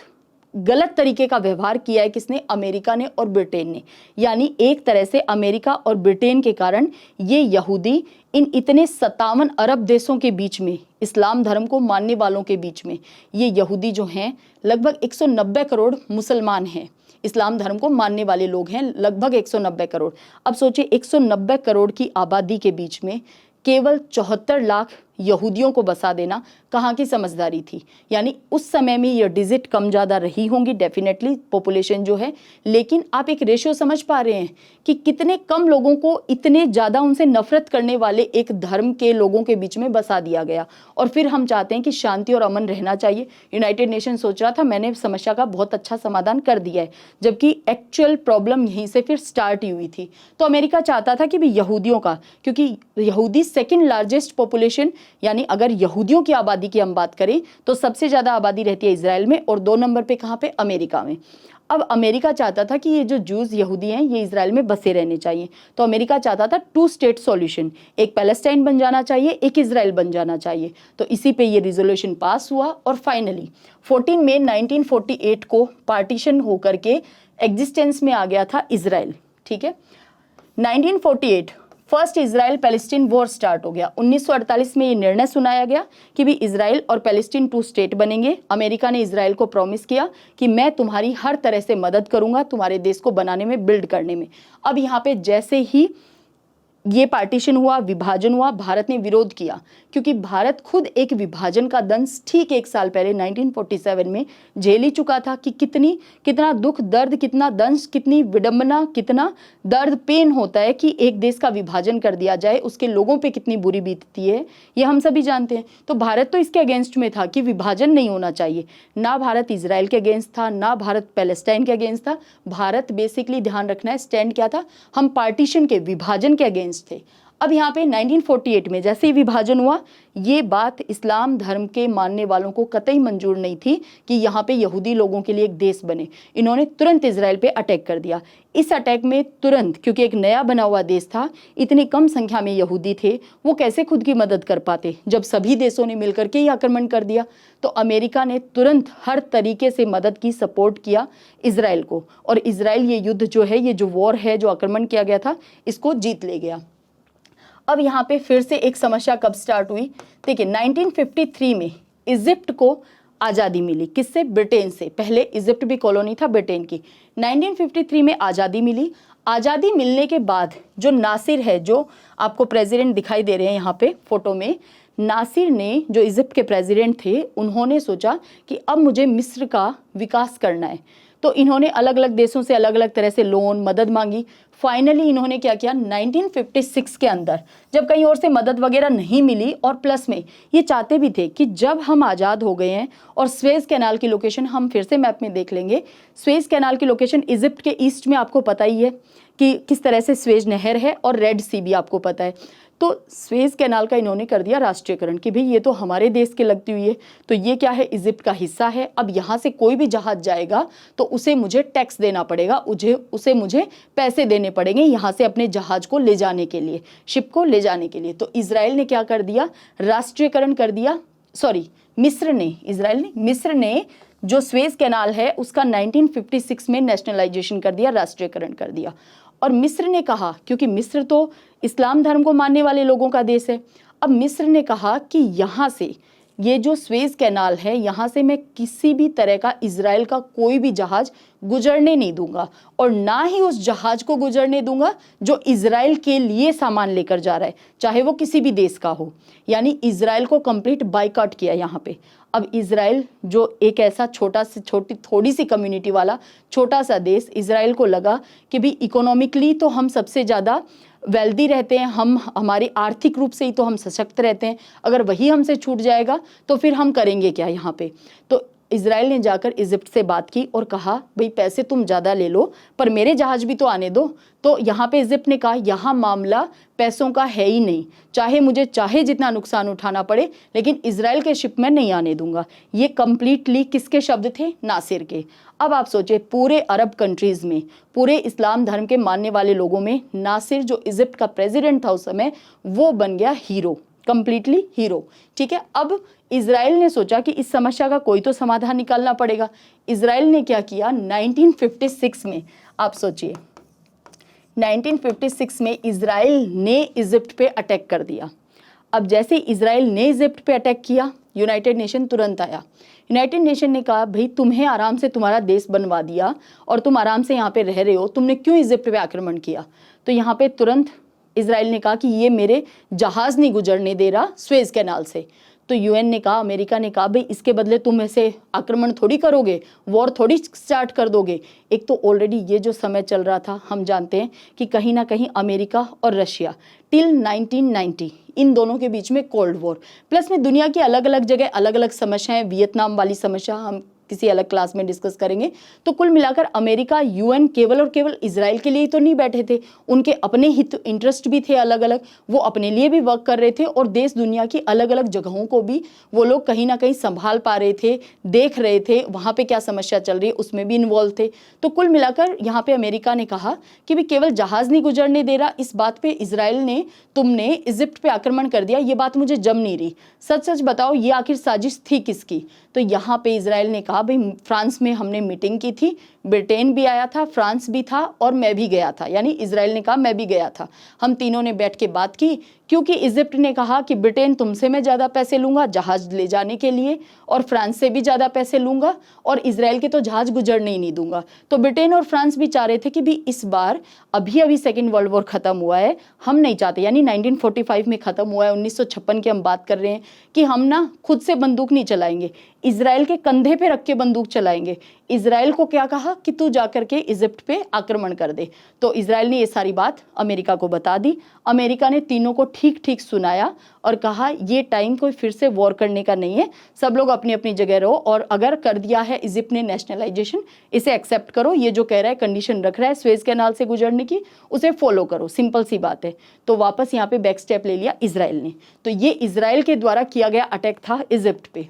गलत तरीके का व्यवहार किया है। किसने? अमेरिका ने और ब्रिटेन ने। यानी एक तरह से अमेरिका और ब्रिटेन के कारण ये यहूदी इन इतने 57 अरब देशों के बीच में, इस्लाम धर्म को मानने वालों के बीच में, ये यहूदी जो हैं, लगभग 190 करोड़ मुसलमान हैं, इस्लाम धर्म को मानने वाले लोग हैं लगभग 190 करोड़। अब सोचिए, 190 करोड़ की आबादी के बीच में केवल 74 लाख यहूदियों को बसा देना कहाँ की समझदारी थी। यानी उस समय में ये डिजिट कम ज़्यादा रही होंगी डेफिनेटली, पॉपुलेशन जो है, लेकिन आप एक रेशियो समझ पा रहे हैं कि कितने कम लोगों को इतने ज़्यादा उनसे नफरत करने वाले एक धर्म के लोगों के बीच में बसा दिया गया। और फिर हम चाहते हैं कि शांति और अमन रहना चाहिए। यूनाइटेड नेशन सोच रहा था मैंने समस्या का बहुत अच्छा समाधान कर दिया है, जबकि एक्चुअल प्रॉब्लम यहीं से फिर स्टार्ट ही हुई थी। तो अमेरिका चाहता था कि भी यहूदियों का, क्योंकि यहूदी सेकेंड लार्जेस्ट पॉपुलेशन, यानी अगर यहूदियों की आबादी की हम बात करें तो सबसे ज्यादा आबादी रहती है इजराइल में, और 2 नंबर पे कहाँ पे? अमेरिका में। अब अमेरिका चाहता था कि ये जो जूस यहूदी हैं ये इजराइल में बसे रहने चाहिए। तो अमेरिका चाहता था 2 स्टेट सॉल्यूशन, एक पैलेस्टाइन बन जाना चाहिए, एक इजराइल बन जाना चाहिए। तो इसी पे ये रिजोल्यूशन पास हुआ और फाइनली 14 मई 1948 को पार्टीशन होकर के एग्जिस्टेंस में आ गया था इजराइल। ठीक है, 1948 first Israel Palestine war start हो गया। 1948 में ये निर्णय सुनाया गया कि भी इजराइल और पैलेस्टीन 2 स्टेट बनेंगे। अमेरिका ने इजराइल को प्रॉमिस किया कि मैं तुम्हारी हर तरह से मदद करूंगा तुम्हारे देश को बनाने में, बिल्ड करने में। अब यहाँ पे जैसे ही ये पार्टीशन हुआ, विभाजन हुआ, भारत ने विरोध किया, क्योंकि भारत खुद एक विभाजन का दंश ठीक 1 साल पहले 1947 में झेल ही चुका था कि कितना दुख दर्द, कितना दंश, कितनी विडंबना, कितना दर्द पेन होता है कि एक देश का विभाजन कर दिया जाए, उसके लोगों पे कितनी बुरी बीतती है, ये हम सभी जानते हैं। तो भारत तो इसके अगेंस्ट में था कि विभाजन नहीं होना चाहिए। ना भारत इजराइल के अगेंस्ट था, ना भारत पैलेस्टाइन के अगेंस्ट था। भारत बेसिकली, ध्यान रखना है, स्टैंड क्या था, हम पार्टीशन के, विभाजन के अगेंस्ट थे। अब यहाँ पे 1948 में जैसे ही विभाजन हुआ, ये बात इस्लाम धर्म के मानने वालों को कतई मंजूर नहीं थी कि यहाँ पे यहूदी लोगों के लिए एक देश बने। इन्होंने तुरंत इजराइल पे अटैक कर दिया। इस अटैक में तुरंत, क्योंकि एक नया बना हुआ देश था, इतनी कम संख्या में यहूदी थे, वो कैसे खुद की मदद कर पाते जब सभी देशों ने मिलकर के ही आक्रमण कर दिया। तो अमेरिका ने तुरंत हर तरीके से मदद की, सपोर्ट किया इजराइल को, और इजराइल ये युद्ध जो है, ये जो वॉर है, जो आक्रमण किया गया था, इसको जीत ले गया। अब यहाँ पे फिर से एक समस्या कब स्टार्ट हुई? देखिए, 1953 में इजिप्ट को आज़ादी मिली। किससे? ब्रिटेन से। पहले इजिप्ट भी कॉलोनी था ब्रिटेन की। 1953 में आज़ादी मिली। आज़ादी मिलने के बाद जो नासिर है, जो आपको प्रेसिडेंट दिखाई दे रहे हैं यहाँ पे फोटो में, नासिर ने, जो इजिप्ट के प्रेसिडेंट थे, उन्होंने सोचा कि अब मुझे मिस्र का विकास करना है। तो इन्होंने अलग अलग देशों से अलग अलग तरह से लोन, मदद मांगी। फाइनली इन्होंने क्या किया, 1956 के अंदर, जब कहीं और से मदद वगैरह नहीं मिली, और प्लस में ये चाहते भी थे कि जब हम आज़ाद हो गए हैं, और स्वेज कैनाल की लोकेशन हम फिर से मैप में देख लेंगे, स्वेज कैनाल की लोकेशन इजिप्ट के ईस्ट में आपको पता ही है कि किस तरह से स्वेज नहर है, और रेड सी भी आपको पता है। तो स्वेज कैनाल का इन्होंने कर दिया राष्ट्रीयकरण कि भाई ये तो हमारे देश के लगती हुई है, तो ये क्या है, इजिप्ट का हिस्सा है। अब यहाँ से कोई भी जहाज जाएगा तो उसे मुझे टैक्स देना पड़ेगा, उसे मुझे पैसे देने पड़ेंगे यहाँ से अपने जहाज को ले जाने के लिए, शिप को ले जाने के लिए। तो इजराइल ने क्या कर दिया, राष्ट्रीयकरण कर दिया। सॉरी, मिस्र ने जो स्वेज कैनाल है उसका 1956 में नेशनलाइजेशन कर दिया, राष्ट्रीयकरण कर दिया। और मिस्र ने कहा, क्योंकि मिस्र तो इस्लाम धर्म को मानने वाले लोगों का देश है, अब मिस्र ने कहा कि यहाँ से ये जो स्वेज कैनाल है यहाँ से मैं किसी भी तरह का इजराइल का कोई भी जहाज गुजरने नहीं दूंगा, और ना ही उस जहाज को गुजरने दूंगा जो इजराइल के लिए सामान लेकर जा रहा है, चाहे वो किसी भी देश का हो। यानी इजराइल को कंप्लीट बाइकआउट किया यहाँ पे। अब इजराइल जो एक ऐसा थोड़ी सी कम्युनिटी वाला छोटा सा देश, इजराइल को लगा कि भी इकोनॉमिकली तो हम सबसे ज़्यादा वेल्दी रहते हैं, हम हमारे आर्थिक रूप से ही तो हम सशक्त रहते हैं, अगर वही हमसे छूट जाएगा तो फिर हम करेंगे क्या यहाँ पे। तो इजराइल ने जाकर इजिप्ट से बात की और कहा भाई पैसे तुम ज़्यादा ले लो पर मेरे जहाज भी तो आने दो। तो यहाँ पे इजिप्ट ने कहा यहाँ मामला पैसों का है ही नहीं, चाहे जितना नुकसान उठाना पड़े लेकिन इजराइल के शिप में नहीं आने दूंगा। ये कंप्लीटली किसके शब्द थे? नासिर के। अब आप सोचे पूरे अरब कंट्रीज में, पूरे इस्लाम धर्म के मानने वाले लोगों में नासिर जो इजिप्ट का प्रेसिडेंट था उस समय, वो बन गया हीरो, कंप्लीटली हीरो। ठीक है, अब इजराइल ने सोचा कि इस समस्या का कोई तो समाधान निकालना पड़ेगा। इजराइल ने क्या किया 1956 में, आप सोचिए 1956 में इजराइल ने इजिप्ट पे अटैक कर दिया। अब जैसे इजराइल ने इजिप्ट पे अटैक किया, यूनाइटेड नेशन तुरंत आया। यूनाइटेड नेशन ने कहा भाई तुम्हें आराम से तुम्हारा देश बनवा दिया और तुम आराम से यहाँ पे रह रहे हो, तुमने क्यों इजिप्ट पे आक्रमण किया? तो यहाँ पे तुरंत इजराइल ने कहा कि ये मेरे जहाज नहीं गुजरने दे रहा स्वेज कैनाल से। तो यूएन ने कहा, अमेरिका ने कहा भाई इसके बदले तुम ऐसे आक्रमण थोड़ी करोगे, वॉर थोड़ी स्टार्ट कर दोगे। एक तो ऑलरेडी ये जो समय चल रहा था, हम जानते हैं कि कहीं ना कहीं अमेरिका और रशिया टिल 1990 इन दोनों के बीच में कोल्ड वॉर, प्लस में दुनिया की अलग अलग जगह अलग अलग समस्याएं, वियतनाम वाली समस्या हम किसी अलग क्लास में डिस्कस करेंगे। तो कुल मिलाकर अमेरिका, यूएन केवल और केवल इजराइल के लिए ही तो नहीं बैठे थे, उनके अपने हित इंटरेस्ट भी थे अलग अलग, वो अपने लिए भी वर्क कर रहे थे और देश दुनिया की अलग अलग जगहों को भी वो लोग कहीं ना कहीं संभाल पा रहे थे, देख रहे थे वहाँ पे क्या समस्या चल रही है, उसमें भी इन्वॉल्व थे। तो कुल मिलाकर यहाँ पे अमेरिका ने कहा कि भी केवल जहाज नहीं गुजरने दे रहा, इस बात पे इजराइल ने, तुमने इजिप्ट पे आक्रमण कर दिया, ये बात मुझे जम नहीं रही, सच सच बताओ ये आखिर साजिश थी किसकी? तो यहाँ पे इजराइल ने कहा भाई फ्रांस में हमने मीटिंग की थी, ब्रिटेन भी आया था, फ्रांस भी था और मैं भी गया था, यानी इजराइल ने कहा मैं भी गया था, हम तीनों ने बैठ के बात की, क्योंकि इजिप्ट ने कहा कि ब्रिटेन तुमसे मैं ज़्यादा पैसे लूँगा जहाज ले जाने के लिए और फ्रांस से भी ज़्यादा पैसे लूँगा और इजराइल के तो जहाज गुजरने ही नहीं दूंगा। तो ब्रिटेन और फ्रांस भी चाह रहे थे कि भी इस बार अभी सेकेंड वर्ल्ड वॉर खत्म हुआ है, हम नहीं चाहते, यानी 1945 में ख़त्म हुआ है, 1956 की हम बात कर रहे हैं कि हम ना खुद से बंदूक नहीं चलाएंगे, इजराइल के कंधे पे रख के बंदूक चलाएंगे। इजराइल को क्या कहा कि तू जाकर के इजिप्ट पे आक्रमण कर दे। तो इजराइल ने ये सारी बात अमेरिका को बता दी, अमेरिका ने तीनों को ठीक ठीक सुनाया और कहा ये टाइम कोई फिर से वॉर करने का नहीं है, सब लोग अपनी अपनी जगह रहो, और अगर कर दिया है इजिप्ट ने नेशनलाइजेशन, इसे एक्सेप्ट करो, ये जो कह रहा है कंडीशन रख रहा है स्वेज कैनाल से गुजरने की, उसे फॉलो करो, सिंपल सी बात है। तो वापस यहाँ पे बैक स्टेप ले लिया इजराइल ने। तो ये इजराइल के द्वारा किया गया अटैक था इजिप्ट पे।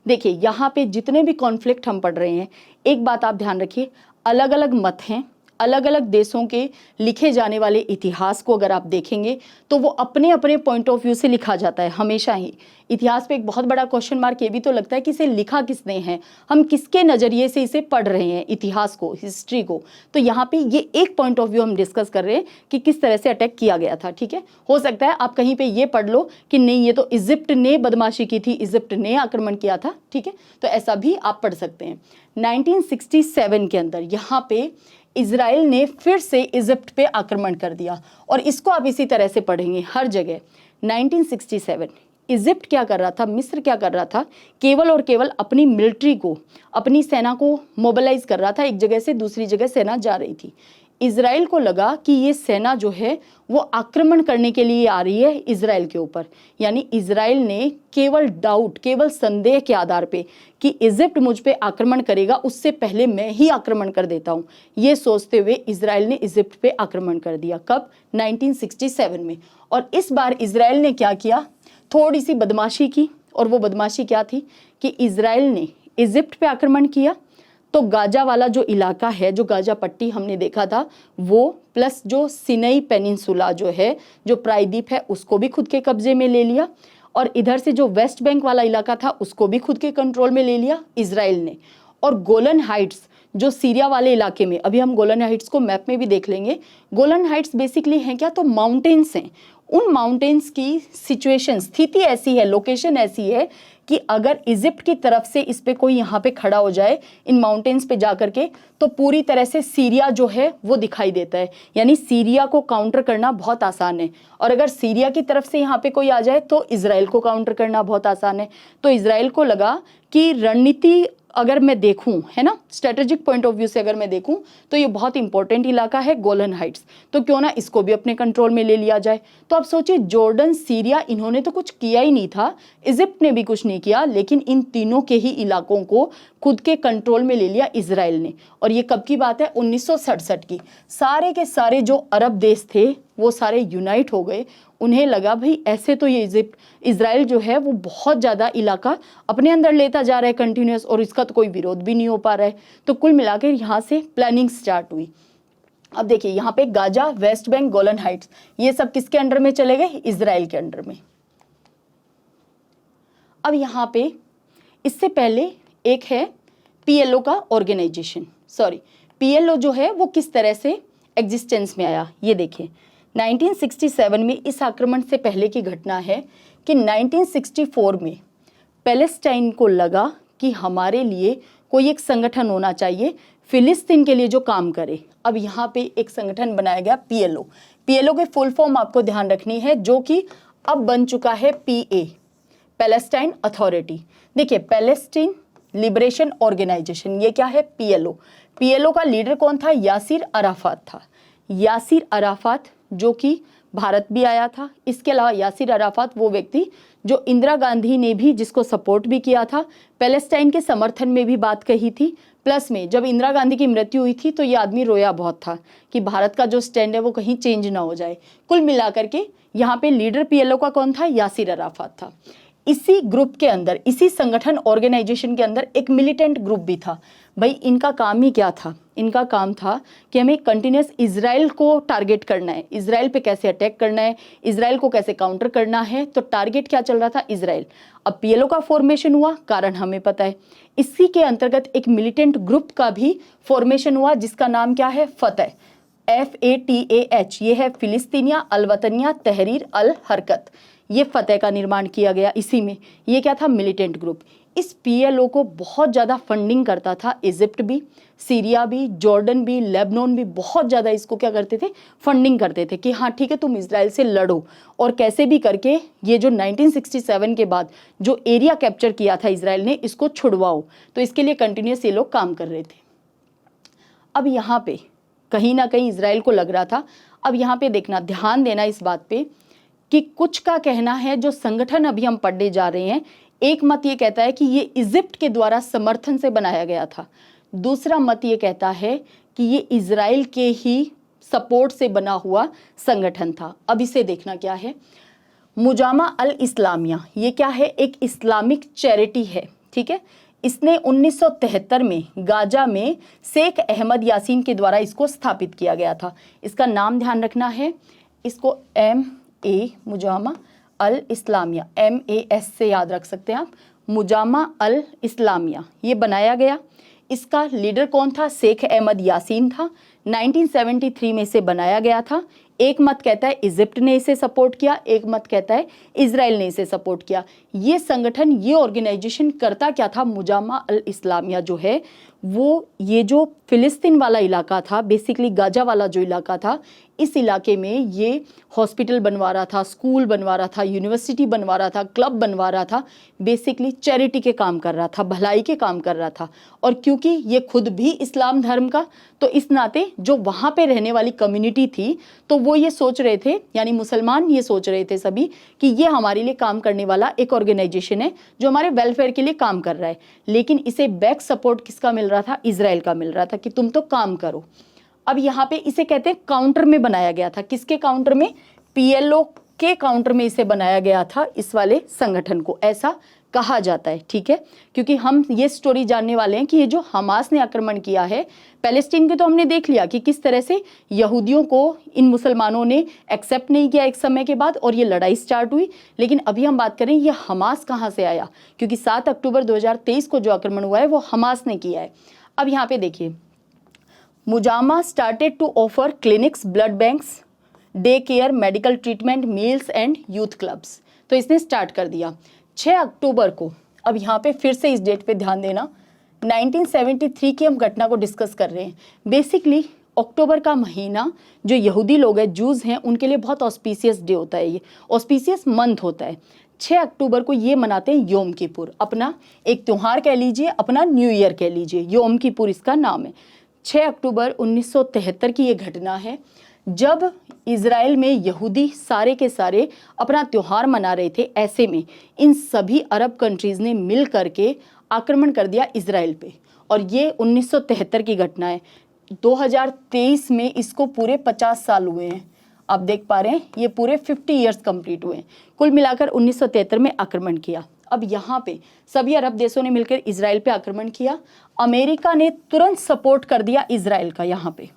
देखिए यहाँ पे जितने भी कॉन्फ्लिक्ट हम पढ़ रहे हैं, एक बात आप ध्यान रखिए, अलग अलग मत हैं, अलग अलग देशों के लिखे जाने वाले इतिहास को अगर आप देखेंगे तो वो अपने अपने पॉइंट ऑफ व्यू से लिखा जाता है हमेशा ही। इतिहास पे एक बहुत बड़ा क्वेश्चन मार्क ये भी तो लगता है कि इसे लिखा किसने है, हम किसके नज़रिए से इसे पढ़ रहे हैं इतिहास को, हिस्ट्री को। तो यहाँ पे ये एक पॉइंट ऑफ व्यू हम डिस्कस कर रहे हैं कि किस तरह से अटैक किया गया था। ठीक है, हो सकता है आप कहीं पे ये पढ़ लो कि नहीं ये तो इजिप्ट ने बदमाशी की थी, इजिप्ट ने आक्रमण किया था। ठीक है, तो ऐसा भी आप पढ़ सकते हैं। 1967 के अंदर यहाँ पे इजराइल ने फिर से इजिप्ट पे आक्रमण कर दिया, और इसको आप इसी तरह से पढ़ेंगे हर जगह। 1967 इजिप्ट क्या कर रहा था, मिस्र क्या कर रहा था, केवल और केवल अपनी मिलिट्री को, अपनी सेना को मोबिलाइज कर रहा था, एक जगह से दूसरी जगह सेना जा रही थी। इजराइल को लगा कि ये सेना जो है वो आक्रमण करने के लिए आ रही है इजराइल के ऊपर, यानी इजराइल ने केवल डाउट, केवल संदेह के आधार पे कि इजिप्ट मुझ पे आक्रमण करेगा, उससे पहले मैं ही आक्रमण कर देता हूँ, ये सोचते हुए इजराइल ने इजिप्ट पे आक्रमण कर दिया। कब? 1967 में। और इस बार इजराइल ने क्या किया, थोड़ी सी बदमाशी की, और वो बदमाशी क्या थी कि इजराइल ने इजिप्ट पे आक्रमण किया तो गाजा वाला जो इलाका है, जो गाजा पट्टी हमने देखा था वो, प्लस जो सिनई पेनिनसुला जो है, जो प्रायद्वीप है, उसको भी खुद के कब्जे में ले लिया। और इधर से जो वेस्ट बैंक वाला इलाका था उसको भी खुद के कंट्रोल में ले लिया इजराइल ने। और गोलन हाइट्स जो सीरिया वाले इलाके में, अभी हम गोलन हाइट्स को मैप में भी देख लेंगे। गोलन हाइट्स बेसिकली हैं क्या, तो माउंटेन्स हैं। उन माउंटेन्स की सिचुएशन, स्थिति ऐसी है, लोकेशन ऐसी है कि अगर इजिप्ट की तरफ से इस पे कोई यहाँ पे खड़ा हो जाए इन माउंटेन्स पे जा करके, तो पूरी तरह से सीरिया जो है वो दिखाई देता है, यानी सीरिया को काउंटर करना बहुत आसान है। और अगर सीरिया की तरफ से यहाँ पे कोई आ जाए तो इजराइल को काउंटर करना बहुत आसान है। तो इजराइल को लगा कि रणनीति अगर मैं देखूं, है ना, स्ट्रेटेजिक पॉइंट ऑफ व्यू से अगर मैं देखूं तो ये बहुत इंपॉर्टेंट इलाका है गोलन हाइट्स, तो क्यों ना इसको भी अपने कंट्रोल में ले लिया जाए। तो आप सोचिए, जॉर्डन, सीरिया, इन्होंने तो कुछ किया ही नहीं था, इजिप्ट ने भी कुछ नहीं किया, लेकिन इन तीनों के ही इलाकों को खुद के कंट्रोल में ले लिया इजराइल ने। और ये कब की बात है, 1967 की। सारे के सारे जो अरब देश थे वो सारे यूनाइट हो गए। उन्हें लगा भाई ऐसे तो ये इजराइल जो है वो बहुत ज़्यादा इलाका अपने अंदर लेता जा रहा है कंटिन्यूस, और इसका तो कोई विरोध भी नहीं हो पा रहा है। तो कुल मिलाकर यहाँ से प्लानिंग स्टार्ट हुई। अब देखिए यहाँ पे Gaza, West Bank, Golan Heights, ये सब किसके अंडर में चले गए, इजराइल के अंडर में। अब यहाँ पे इससे पहले एक है पीएलओ का ऑर्गेनाइजेशन, पीएलओ जो है वो किस तरह से एग्जिस्टेंस में आया, ये देखिए। 1967 में इस आक्रमण से पहले की घटना है कि 1964 में पैलेस्टाइन को लगा कि हमारे लिए कोई एक संगठन होना चाहिए फिलिस्तीन के लिए जो काम करे। अब यहाँ पे एक संगठन बनाया गया पीएलओ। पीएलओ के फुल फॉर्म आपको ध्यान रखनी है, जो कि अब बन चुका है पीए, पैलेस्टाइन अथॉरिटी। देखिए, पैलेस्टीन लिबरेशन ऑर्गेनाइजेशन, ये क्या है, पीएलओ। पीएलओ का लीडर कौन था, यासिर अराफात था। यासिर अराफात जो कि भारत भी आया था। इसके अलावा यासिर अराफात वो व्यक्ति जो इंदिरा गांधी ने भी जिसको सपोर्ट भी किया था, पैलेस्टाइन के समर्थन में भी बात कही थी। प्लस में जब इंदिरा गांधी की मृत्यु हुई थी तो ये आदमी रोया बहुत था कि भारत का जो स्टैंड है वो कहीं चेंज ना हो जाए। कुल मिलाकर के यहाँ पे लीडर पीएलओ का कौन था, यासिर अराफात था। इसी ग्रुप के अंदर, इसी संगठन ऑर्गेनाइजेशन के अंदर एक मिलिटेंट ग्रुप भी था। भाई इनका काम ही क्या था, इनका काम था कि हमें कंटिन्यूस इजराइल को टारगेट करना है, इजराइल पे कैसे अटैक करना है, इजराइल को कैसे काउंटर करना है। तो टारगेट क्या चल रहा था, इजराइल। अब पीएलओ का फॉर्मेशन हुआ, कारण हमें पता है। इसी के अंतर्गत एक मिलिटेंट ग्रुप का भी फॉर्मेशन हुआ जिसका नाम क्या है, फतह, FATAH। ये है फिलिस्तीनिया अलवतनिया तहरीर अल हरकत। ये फतह का निर्माण किया गया इसी में। ये क्या था, मिलिटेंट ग्रुप। इस पीएलओ को बहुत ज़्यादा फंडिंग करता था इजिप्ट भी, सीरिया भी, जॉर्डन भी, लेबनान भी, बहुत ज़्यादा इसको क्या करते थे, फंडिंग करते थे कि हाँ ठीक है तुम इजराइल से लड़ो, और कैसे भी करके ये जो 1967 के बाद जो एरिया कैप्चर किया था इजराइल ने, इसको छुड़वाओ। तो इसके लिए कंटिन्यूस ये लोग काम कर रहे थे। अब यहाँ पे कहीं ना कहीं इजराइल को लग रहा था, अब यहाँ पे देखना, ध्यान देना इस बात पे कि कुछ का कहना है जो संगठन अभी हम पढ़ने जा रहे हैं, एक मत ये कहता है कि ये इजिप्ट के द्वारा समर्थन से बनाया गया था। दूसरा मत ये कहता है कि ये इजराइल के ही सपोर्ट से बना हुआ संगठन था। अब इसे देखना क्या है, मुजामा अल इस्लामिया, ये क्या है, एक इस्लामिक चैरिटी है, ठीक है। इसने 1973 में गाजा में शेख अहमद यासीन के द्वारा इसको स्थापित किया गया था। इसका नाम ध्यान रखना है, इसको मुजामा अल इस्लामिया, MAS से याद रख सकते हैं आप, मुजामा अल इस्लामिया, ये बनाया गया। इसका लीडर कौन था, शेख अहमद यासीन था। 1973 में इसे बनाया गया था। एक मत कहता है इजिप्ट ने इसे सपोर्ट किया, एक मत कहता है इजराइल ने इसे सपोर्ट किया। ये संगठन, ये ऑर्गेनाइजेशन करता क्या था, मुजामा अल इस्लामिया जो है वो ये जो फिलिस्तीन वाला इलाका था, बेसिकली गाजा वाला जो इलाका था, इस इलाके में ये हॉस्पिटल बनवा रहा था, स्कूल बनवा रहा था, यूनिवर्सिटी बनवा रहा था, क्लब बनवा रहा था, बेसिकली चैरिटी के काम कर रहा था, भलाई के काम कर रहा था। और क्योंकि ये खुद भी इस्लाम धर्म का, तो इस नाते जो वहाँ पे रहने वाली कम्युनिटी थी, तो वो ये सोच रहे थे, यानी मुसलमान ये सोच रहे थे सभी कि ये हमारे लिए काम करने वाला एक ऑर्गेनाइजेशन है जो हमारे वेलफेयर के लिए काम कर रहा है। लेकिन इसे बैक सपोर्ट किसका मिल रहा था, इजराइल का मिल रहा था कि तुम तो काम करो। अब यहाँ पे इसे कहते हैं काउंटर में बनाया गया था, किसके काउंटर में, पीएलओ के काउंटर में इसे बनाया गया था, इस वाले संगठन को। ऐसा कहा जाता है, ठीक है, क्योंकि हम ये स्टोरी जानने वाले हैं कि ये जो हमास ने आक्रमण किया है पैलेस्टीन के, तो हमने देख लिया कि किस तरह से यहूदियों को इन मुसलमानों ने एक्सेप्ट नहीं किया एक समय के बाद और ये लड़ाई स्टार्ट हुई। लेकिन अभी हम बात करें ये हमास कहाँ से आया, क्योंकि 7 अक्टूबर 2023 को जो आक्रमण हुआ है वो हमास ने किया है। अब यहाँ पे देखिए, Mujama started to offer clinics, blood banks, day care, medical treatment, meals and youth clubs. तो इसने स्टार्ट कर दिया 6 अक्टूबर को। अब यहाँ पे फिर से इस डेट पे ध्यान देना, 1973 की हम घटना को डिस्कस कर रहे हैं। बेसिकली अक्टूबर का महीना जो यहूदी लोग हैं, जूस हैं, उनके लिए बहुत ऑस्पिशियस डे होता है, ये ऑस्पिशियस मंथ होता है। 6 अक्टूबर को ये मनाते हैं योम किपुर, अपना एक त्योहार कह लीजिए, अपना न्यू ईयर कह लीजिए, योम किपुर इसका नाम है। 6 अक्टूबर 1973 की ये घटना है जब इजराइल में यहूदी सारे के सारे अपना त्योहार मना रहे थे। ऐसे में इन सभी अरब कंट्रीज़ ने मिल करके आक्रमण कर दिया इजराइल पे, और ये 1973 की घटना है। 2023 में इसको पूरे 50 साल हुए हैं। आप देख पा रहे हैं ये पूरे 50 ईयर्स कंप्लीट हुए हैं। कुल मिलाकर 1973 में आक्रमण किया। अब यहाँ पे सभी अरब देशों ने मिलकर इजराइल पे आक्रमण किया। अमेरिका ने तुरंत सपोर्ट कर दिया इजराइल का। यहाँ पे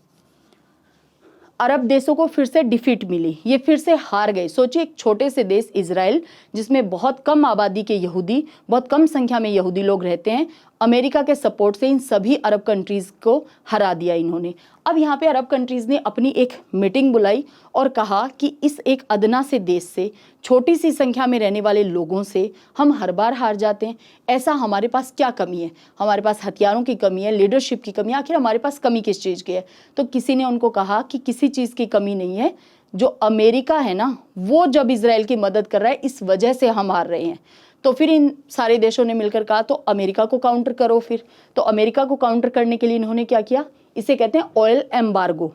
अरब देशों को फिर से डिफीट मिली, ये फिर से हार गए। सोचिए एक छोटे से देश इजराइल जिसमें बहुत कम आबादी के यहूदी, बहुत कम संख्या में यहूदी लोग रहते हैं, अमेरिका के सपोर्ट से इन सभी अरब कंट्रीज़ को हरा दिया इन्होंने। अब यहाँ पे अरब कंट्रीज़ ने अपनी एक मीटिंग बुलाई और कहा कि इस एक अदना से देश से, छोटी सी संख्या में रहने वाले लोगों से हम हर बार हार जाते हैं। ऐसा हमारे पास क्या कमी है? हमारे पास हथियारों की कमी है, लीडरशिप की कमी है, आखिर हमारे पास कमी किस चीज़ की है? तो किसी ने उनको कहा कि किसी चीज़ की कमी नहीं है, जो अमेरिका है ना, वो जब इजराइल की मदद कर रहा है इस वजह से हम हार रहे हैं। तो फिर इन सारे देशों ने मिलकर कहा तो अमेरिका को काउंटर करो। फिर तो अमेरिका को काउंटर करने के लिए इन्होंने क्या किया, इसे कहते हैं ऑयल एम्बार्गो।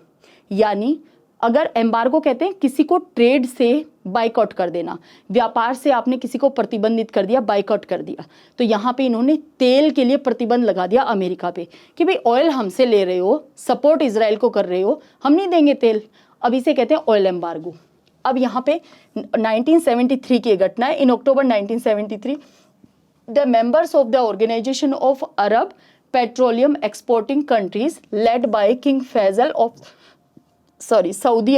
यानी अगर एम्बार्गो कहते हैं किसी को ट्रेड से बाइकआउट कर देना, व्यापार से आपने किसी को प्रतिबंधित कर दिया, बाइकआउट कर दिया। तो यहाँ पे इन्होंने तेल के लिए प्रतिबंध लगा दिया अमेरिका पे कि भाई ऑयल हमसे ले रहे हो, सपोर्ट इजराइल को कर रहे हो, हम नहीं देंगे तेल। अब इसे कहते हैं ऑयल एम्बार्गो। अब यहाँ पे 1973 की घटना है। In October 1973 the members of the organization of Arab petroleum exporting countries led by King Faisal of Saudi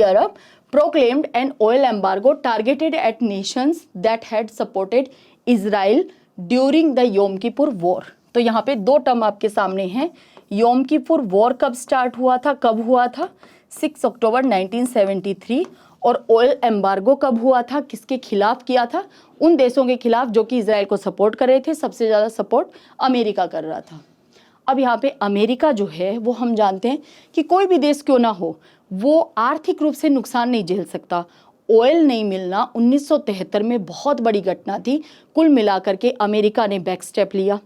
Arab proclaimed an oil embargo targeted at nations that had supported Israel during the Yom Kippur War। तो यहाँ पे दो term आपके सामने हैं। योम Kippur war कब start हुआ था, कब हुआ था? 6 अक्टूबर 1973। और ऑयल एम्बार्गो कब हुआ था, किसके खिलाफ किया था? उन देशों के खिलाफ जो कि इजराइल को सपोर्ट कर रहे थे। सबसे ज़्यादा सपोर्ट अमेरिका कर रहा था। अब यहाँ पे अमेरिका जो है वो हम जानते हैं कि कोई भी देश क्यों ना हो, वो आर्थिक रूप से नुकसान नहीं झेल सकता। ऑयल नहीं मिलना 1973 में बहुत बड़ी घटना थी। कुल मिलाकर के अमेरिका ने बैक स्टेप लिया।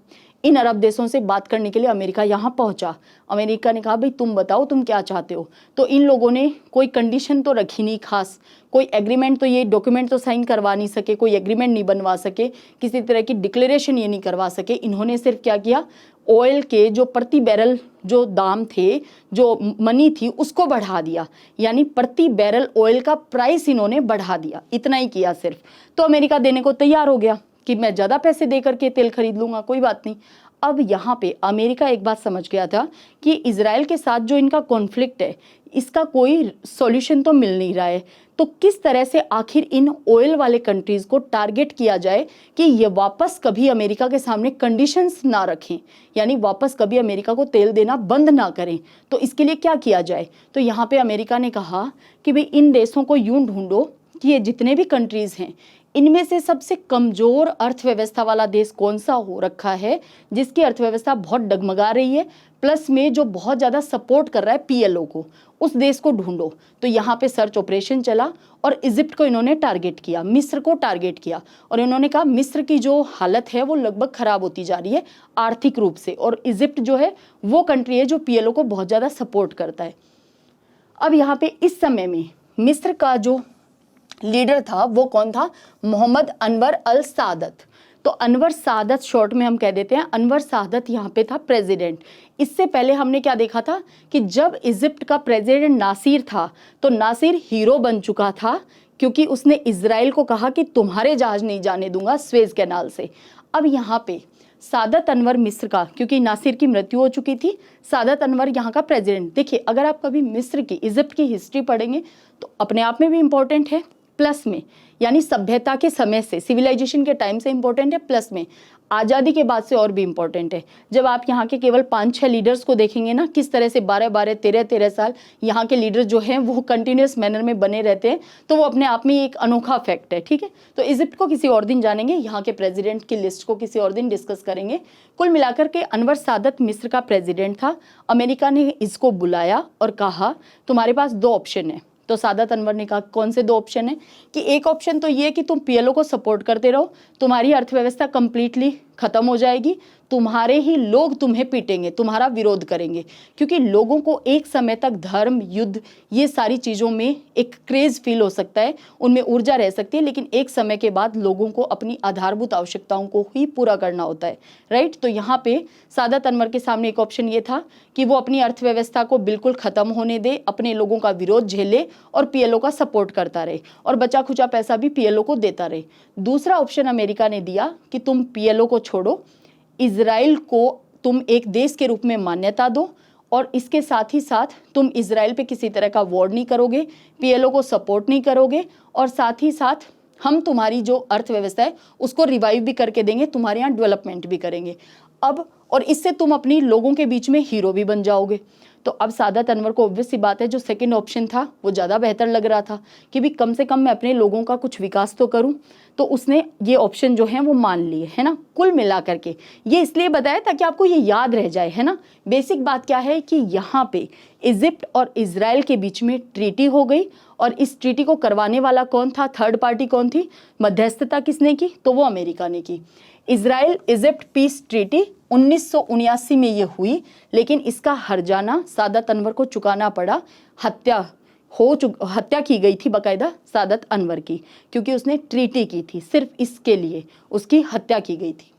इन अरब देशों से बात करने के लिए अमेरिका यहाँ पहुँचा। अमेरिका ने कहा भाई तुम बताओ तुम क्या चाहते हो। तो इन लोगों ने कोई कंडीशन तो रखी नहीं खास, कोई एग्रीमेंट तो, ये डॉक्यूमेंट तो साइन करवा नहीं सके, कोई एग्रीमेंट नहीं बनवा सके, किसी तरह की डिक्लेरेशन ये नहीं करवा सके। इन्होंने सिर्फ क्या किया, ऑयल के जो प्रति बैरल जो दाम थे, जो मनी थी, उसको बढ़ा दिया। यानी प्रति बैरल ऑयल का प्राइस इन्होंने बढ़ा दिया। इतना ही किया सिर्फ। तो अमेरिका देने को तैयार हो गया कि मैं ज़्यादा पैसे दे करके तेल खरीद लूँगा, कोई बात नहीं। अब यहाँ पे अमेरिका एक बात समझ गया था कि इजराइल के साथ जो इनका कॉन्फ्लिक्ट है, इसका कोई सॉल्यूशन तो मिल नहीं रहा है। तो किस तरह से आखिर इन ऑयल वाले कंट्रीज़ को टारगेट किया जाए कि ये वापस कभी अमेरिका के सामने कंडीशंस ना रखें, यानी वापस कभी अमेरिका को तेल देना बंद ना करें। तो इसके लिए क्या किया जाए? तो यहाँ पे अमेरिका ने कहा कि भाई इन देशों को यूं ढूंढो कि ये जितने भी कंट्रीज़ हैं, इनमें से सबसे कमज़ोर अर्थव्यवस्था वाला देश कौन सा हो रखा है, जिसकी अर्थव्यवस्था बहुत डगमगा रही है, प्लस में जो बहुत ज़्यादा सपोर्ट कर रहा है पीएलओ को, उस देश को ढूंढो। तो यहाँ पे सर्च ऑपरेशन चला और इजिप्ट को इन्होंने टारगेट किया, मिस्र को टारगेट किया। और इन्होंने कहा मिस्र की जो हालत है वो लगभग ख़राब होती जा रही है आर्थिक रूप से, और इजिप्ट जो है वो कंट्री है जो पीएलओ को बहुत ज़्यादा सपोर्ट करता है। अब यहाँ पे इस समय में मिस्र का जो लीडर था वो कौन था? मोहम्मद अनवर अल सादत। तो अनवर सादत शॉर्ट में हम कह देते हैं, अनवर सादत यहाँ पे था प्रेसिडेंट। इससे पहले हमने क्या देखा था कि जब इजिप्ट का प्रेसिडेंट नासिर था, तो नासिर हीरो बन चुका था क्योंकि उसने इजराइल को कहा कि तुम्हारे जहाज नहीं जाने दूंगा स्वेज कैनाल से। अब यहाँ पे सादत अनवर मिस्र का, क्योंकि नासिर की मृत्यु हो चुकी थी, सादत अनवर यहाँ का प्रेसिडेंट। देखिए, अगर आप कभी मिस्र की, इजिप्ट की हिस्ट्री पढ़ेंगे तो अपने आप में भी इंपॉर्टेंट है, प्लस में यानी सभ्यता के समय से, सिविलाइजेशन के टाइम से इंपॉर्टेंट है, प्लस में आज़ादी के बाद से और भी इंपॉर्टेंट है। जब आप यहाँ के केवल 5-6 लीडर्स को देखेंगे ना, किस तरह से 12-12, 13-13 साल यहाँ के लीडर जो हैं वो कंटिन्यूस मैनर में बने रहते हैं, तो वो अपने आप में एक अनोखा फैक्ट है। ठीक है, तो इजिप्ट को किसी और दिन जानेंगे, यहाँ के प्रेसिडेंट की लिस्ट को किसी और दिन डिस्कस करेंगे। कुल मिलाकर के अनवर सादत मिस्र का प्रेसिडेंट था। अमेरिका ने इसको बुलाया और कहा तुम्हारे पास 2 ऑप्शन है। तो सादत अनवर ने कहा कौन से 2 ऑप्शन है, कि एक ऑप्शन तो ये कि तुम पीएलओ को सपोर्ट करते रहो, तुम्हारी अर्थव्यवस्था कंप्लीटली खत्म हो जाएगी, तुम्हारे ही लोग तुम्हें पीटेंगे, तुम्हारा विरोध करेंगे, क्योंकि लोगों को एक समय तक धर्म, युद्ध, ये सारी चीज़ों में एक क्रेज फील हो सकता है, उनमें ऊर्जा रह सकती है, लेकिन एक समय के बाद लोगों को अपनी आधारभूत आवश्यकताओं को ही पूरा करना होता है। राइट, तो यहाँ पे सादत अनवर के सामने एक ऑप्शन ये था कि वो अपनी अर्थव्यवस्था को बिल्कुल खत्म होने दे, अपने लोगों का विरोध झेले और पीएलओ का सपोर्ट करता रहे और बचा खुचा पैसा भी पीएलओ को देता रहे। दूसरा ऑप्शन अमेरिका ने दिया कि तुम पीएलओ को छोड़ो, इजराइल को तुम एक देश के रूप में मान्यता दो और इसके साथ ही साथ तुम इजराइल पे किसी तरह का वॉर नहीं करोगे, पीएलओ को सपोर्ट नहीं करोगे, और साथ ही साथ हम तुम्हारी जो अर्थव्यवस्था है उसको रिवाइव भी करके देंगे, तुम्हारे यहाँ डेवलपमेंट भी करेंगे। अब और इससे तुम अपनी लोगों के बीच में हीरो भी बन जाओगे। तो अब सादत अनवर को ऑब्वियस सी बात है, जो सेकंड ऑप्शन था वो ज़्यादा बेहतर लग रहा था कि भी कम से कम मैं अपने लोगों का कुछ विकास तो करूं, तो उसने ये ऑप्शन जो है वो मान लिए, है ना। कुल मिला करके ये इसलिए बताया ताकि आपको ये याद रह जाए, है ना। बेसिक बात क्या है कि यहाँ पे इजिप्ट और इजराइल के बीच में ट्रीटी हो गई, और इस ट्रीटी को करवाने वाला कौन था, थर्ड पार्टी कौन थी, मध्यस्थता किसने की, तो वो अमेरिका ने की। इजराइल इजिप्ट पीस ट्रीटी 1979 में ये हुई, लेकिन इसका हर्जाना सादत अनवर को चुकाना पड़ा। हत्या की गई थी बाकायदा सादत अनवर की, क्योंकि उसने ट्रीटी की थी, सिर्फ इसके लिए उसकी हत्या की गई थी।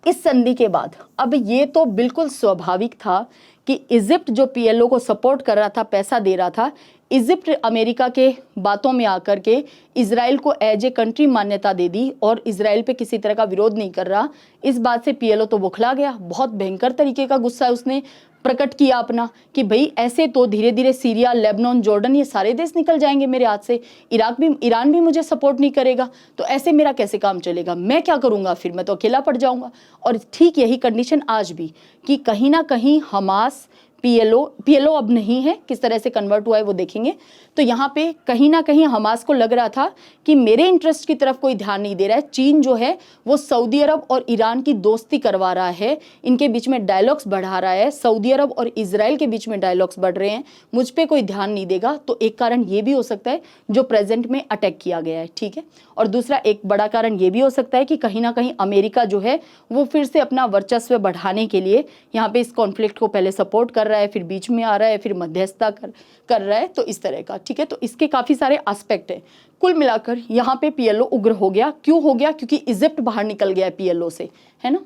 इस संधि के बाद अब ये तो बिल्कुल स्वाभाविक था कि इजिप्ट जो पीएलओ को सपोर्ट कर रहा था, पैसा दे रहा था, इजिप्ट अमेरिका के बातों में आकर के इजराइल को एज ए कंट्री मान्यता दे दी और इजराइल पे किसी तरह का विरोध नहीं कर रहा। इस बात से पीएलओ तो बौखला गया, बहुत भयंकर तरीके का गुस्सा उसने प्रकट किया अपना, कि भाई ऐसे तो धीरे धीरे सीरिया, लेबनान, जॉर्डन ये सारे देश निकल जाएंगे मेरे हाथ से, ईरान भी मुझे सपोर्ट नहीं करेगा, तो ऐसे मेरा कैसे काम चलेगा, मैं क्या करूंगा, फिर मैं तो अकेला पड़ जाऊंगा। और ठीक यही कंडीशन आज भी, कि कहीं ना कहीं हमास पीएलओ अब नहीं है, किस तरह से कन्वर्ट हुआ है वो देखेंगे। तो यहाँ पे कहीं ना कहीं हमास को लग रहा था कि मेरे इंटरेस्ट की तरफ कोई ध्यान नहीं दे रहा है, चीन जो है वो सऊदी अरब और ईरान की दोस्ती करवा रहा है, इनके बीच में डायलॉग्स बढ़ा रहा है, सऊदी अरब और इजराइल के बीच में डायलॉग्स बढ़ रहे हैं, मुझ पे कोई ध्यान नहीं देगा। तो एक कारण ये भी हो सकता है जो प्रेजेंट में अटैक किया गया है, ठीक है। और दूसरा एक बड़ा कारण ये भी हो सकता है कि कहीं ना कहीं अमेरिका जो है वो फिर से अपना वर्चस्व बढ़ाने के लिए यहाँ पे इस कॉन्फ्लिक्ट को पहले सपोर्ट कर रहा है, फिर बीच में आ रहा है, फिर मध्यस्थता कर रहा है, तो इस तरह का, ठीक है। तो इसके काफ़ी सारे एस्पेक्ट हैं। कुल मिलाकर यहाँ पे पीएलओ उग्र हो गया। क्यों हो गया? क्योंकि इजिप्ट बाहर निकल गया है पीएलओ से, है ना,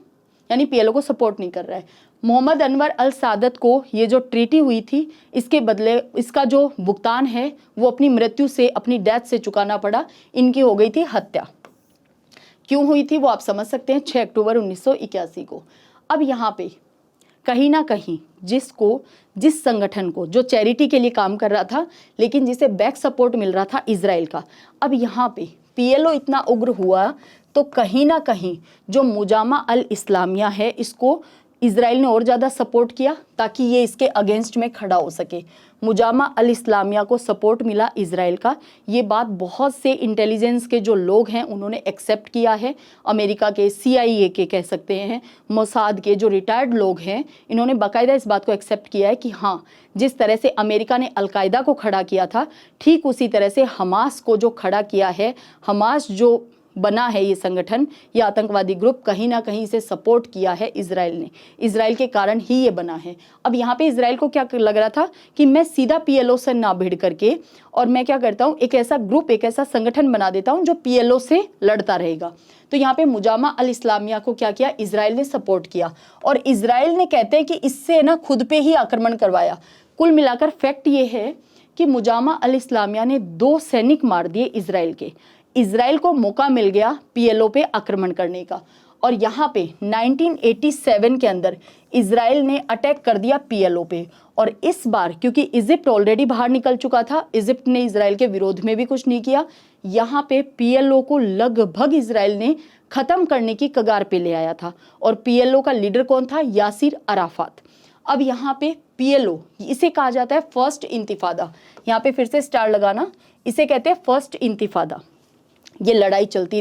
यानी पीएलओ को सपोर्ट नहीं कर रहा है। मोहम्मद अनवर अल सादत को ये जो ट्रीटी हुई थी, इसके बदले इसका जो भुगतान है वो अपनी मृत्यु से, अपनी डेथ से चुकाना पड़ा। इनकी हो गई थी हत्या। क्यों हुई थी वो आप समझ सकते हैं, 6 अक्टूबर 1981 को। अब यहाँ पे कहीं ना कहीं जिस संगठन को जो चैरिटी के लिए काम कर रहा था, लेकिन जिसे बैक सपोर्ट मिल रहा था इजराइल का, अब यहाँ पे पीएलओ इतना उग्र हुआ तो कहीं ना कहीं जो मुजामा अल इस्लामिया है, इसको इजराइल ने और ज़्यादा सपोर्ट किया ताकि ये इसके अगेंस्ट में खड़ा हो सके। मुजामा अल इस्लामिया को सपोर्ट मिला इजराइल का, ये बात बहुत से इंटेलिजेंस के जो लोग हैं उन्होंने एक्सेप्ट किया है। अमेरिका के CIA के कह सकते हैं, मोसाद के जो रिटायर्ड लोग हैं, इन्होंने बाकायदा इस बात को एक्सेप्ट किया है कि हाँ, जिस तरह से अमेरिका ने अलकायदा को खड़ा किया था, ठीक उसी तरह से हमास को जो खड़ा किया है, हमास जो बना है ये संगठन, ये आतंकवादी ग्रुप, कहीं ना कहीं इसे सपोर्ट किया है इजराइल ने, इजराइल के कारण ही ये बना है। अब यहाँ पे इजराइल को क्या लग रहा था कि मैं सीधा पीएलओ से ना भिड़ करके, और मैं क्या करता हूँ, एक ऐसा ग्रुप, एक ऐसा संगठन बना देता हूँ जो पीएलओ से लड़ता रहेगा। तो यहाँ पे मुजामा अल इस्लामिया को क्या किया, इजराइल ने सपोर्ट किया, और इजराइल ने कहते हैं कि इससे ना खुद पे ही आक्रमण करवाया। कुल मिलाकर फैक्ट ये है कि मुजामा अल इस्लामिया ने 2 सैनिक मार दिए इजराइल के। इजराइल को मौका मिल गया पीएलओ पे आक्रमण करने का, और यहाँ पे 1987 के अंदर इजराइल ने अटैक कर दिया पीएलओ पे। और इस बार क्योंकि इजिप्ट ऑलरेडी बाहर निकल चुका था, इजिप्ट ने इजराइल के विरोध में भी कुछ नहीं किया, यहाँ पे पीएलओ को लगभग इजराइल ने खत्म करने की कगार पे ले आया था। और पीएलओ का लीडर कौन था? Yasser Arafat. अब यहाँ पे पीएलओ, इसे कहा जाता है फर्स्ट इंतिफादा। यहाँ पे फिर से स्टार लगाना, इसे कहते हैं फर्स्ट इंतिफादा। ये लड़ाई चलती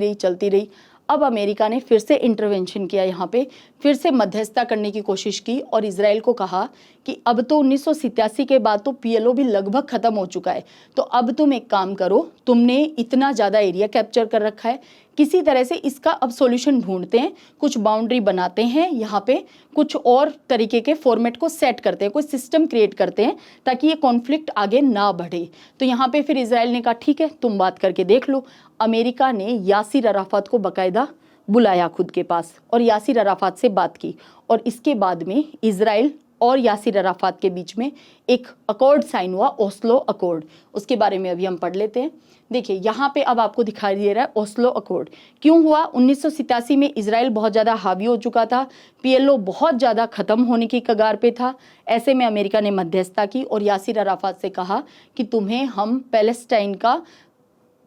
रही। अब अमेरिका ने फिर से इंटरवेंशन किया, यहाँ पे फिर से मध्यस्थता करने की कोशिश की और इजराइल को कहा कि अब तो 1987 के बाद तो पीएलओ भी लगभग खत्म हो चुका है, तो अब तुम एक काम करो, तुमने इतना ज़्यादा एरिया कैप्चर कर रखा है, किसी तरह से इसका अब सॉल्यूशन ढूंढते हैं, कुछ बाउंड्री बनाते हैं, यहाँ पे कुछ और तरीके के फॉर्मेट को सेट करते हैं, कोई सिस्टम क्रिएट करते हैं ताकि ये कॉन्फ्लिक्ट आगे ना बढ़े। तो यहाँ पे फिर इजराइल ने कहा ठीक है, तुम बात करके देख लो। अमेरिका ने यासिर अराफात को बाकायदा बुलाया खुद के पास और यासिर अराफात से बात की, और इसके बाद में इजराइल और यासिर अराफात के बीच में एक अकॉर्ड साइन हुआ, ओस्लो अकॉर्ड। उसके बारे में अभी हम पढ़ लेते हैं। देखिए यहाँ पे अब आपको दिखाई दे रहा है ओस्लो अकॉर्ड क्यों हुआ। 1987 में इजराइल बहुत ज़्यादा हावी हो चुका था, पीएलओ बहुत ज़्यादा ख़त्म होने की कगार पे था। ऐसे में अमेरिका ने मध्यस्थता की और यासिर अराफात से कहा कि तुम्हें हम पैलेस्टाइन का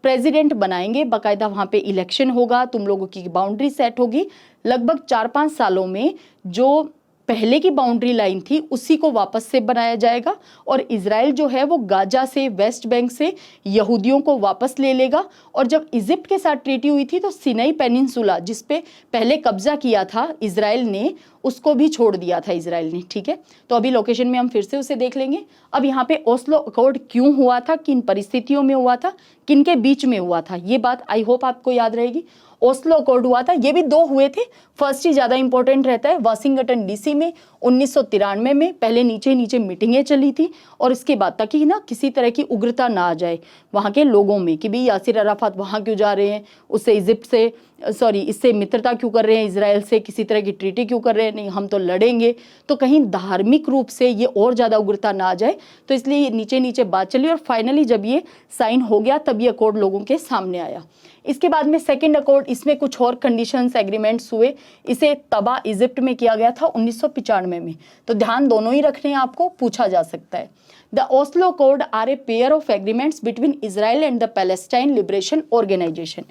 प्रेसिडेंट बनाएंगे, बाकायदा वहाँ पे इलेक्शन होगा, तुम लोगों की बाउंड्री सेट होगी। लगभग 4-5 सालों में जो पहले की बाउंड्री लाइन थी उसी को वापस से बनाया जाएगा, और इजराइल जो है वो गाजा से, वेस्ट बैंक से यहूदियों को वापस ले लेगा। और जब इजिप्ट के साथ ट्रीटी हुई थी तो सिनाई पेनिनसुला, जिस पे पहले कब्जा किया था इजराइल ने, उसको भी छोड़ दिया था इजराइल ने। ठीक है, तो अभी लोकेशन में हम फिर से उसे देख लेंगे। अब यहाँ पे ओस्लो अकॉर्ड क्यों हुआ था, किन परिस्थितियों में हुआ था, किन के बीच में हुआ था, ये बात आई होप आपको याद रहेगी। ओस्लो अकॉर्ड हुआ था, ये भी 2 हुए थे। फर्स्ट ही ज़्यादा इंपॉर्टेंट रहता है, वाशिंगटन डीसी में 1993 में पहले नीचे मीटिंगें चली थी, और इसके बाद ताकि ना किसी तरह की उग्रता ना आ जाए वहाँ के लोगों में कि भाई यासिर अराफात वहाँ क्यों जा रहे हैं, उससे इजिप्ट से इससे मित्रता क्यों कर रहे हैं, इजराइल से किसी तरह की ट्रीटी क्यों कर रहे हैं, नहीं हम तो लड़ेंगे, तो कहीं धार्मिक रूप से ये और ज़्यादा उग्रता ना आ जाए, तो इसलिए नीचे बात चली। और फाइनली जब ये साइन हो गया तब ये अकॉर्ड लोगों के सामने आया। इसके बाद में सेकंड अकॉर्ड, इसमें कुछ और कंडीशंस एग्रीमेंट्स हुए। इसे तबा इजिप्ट में किया गया था 1995 में, तो ध्यान दोनों ही रखने हैं, आपको पूछा जा सकता है। The Oslo accord are a pair of agreements between Israel and the Palestine liberation organization.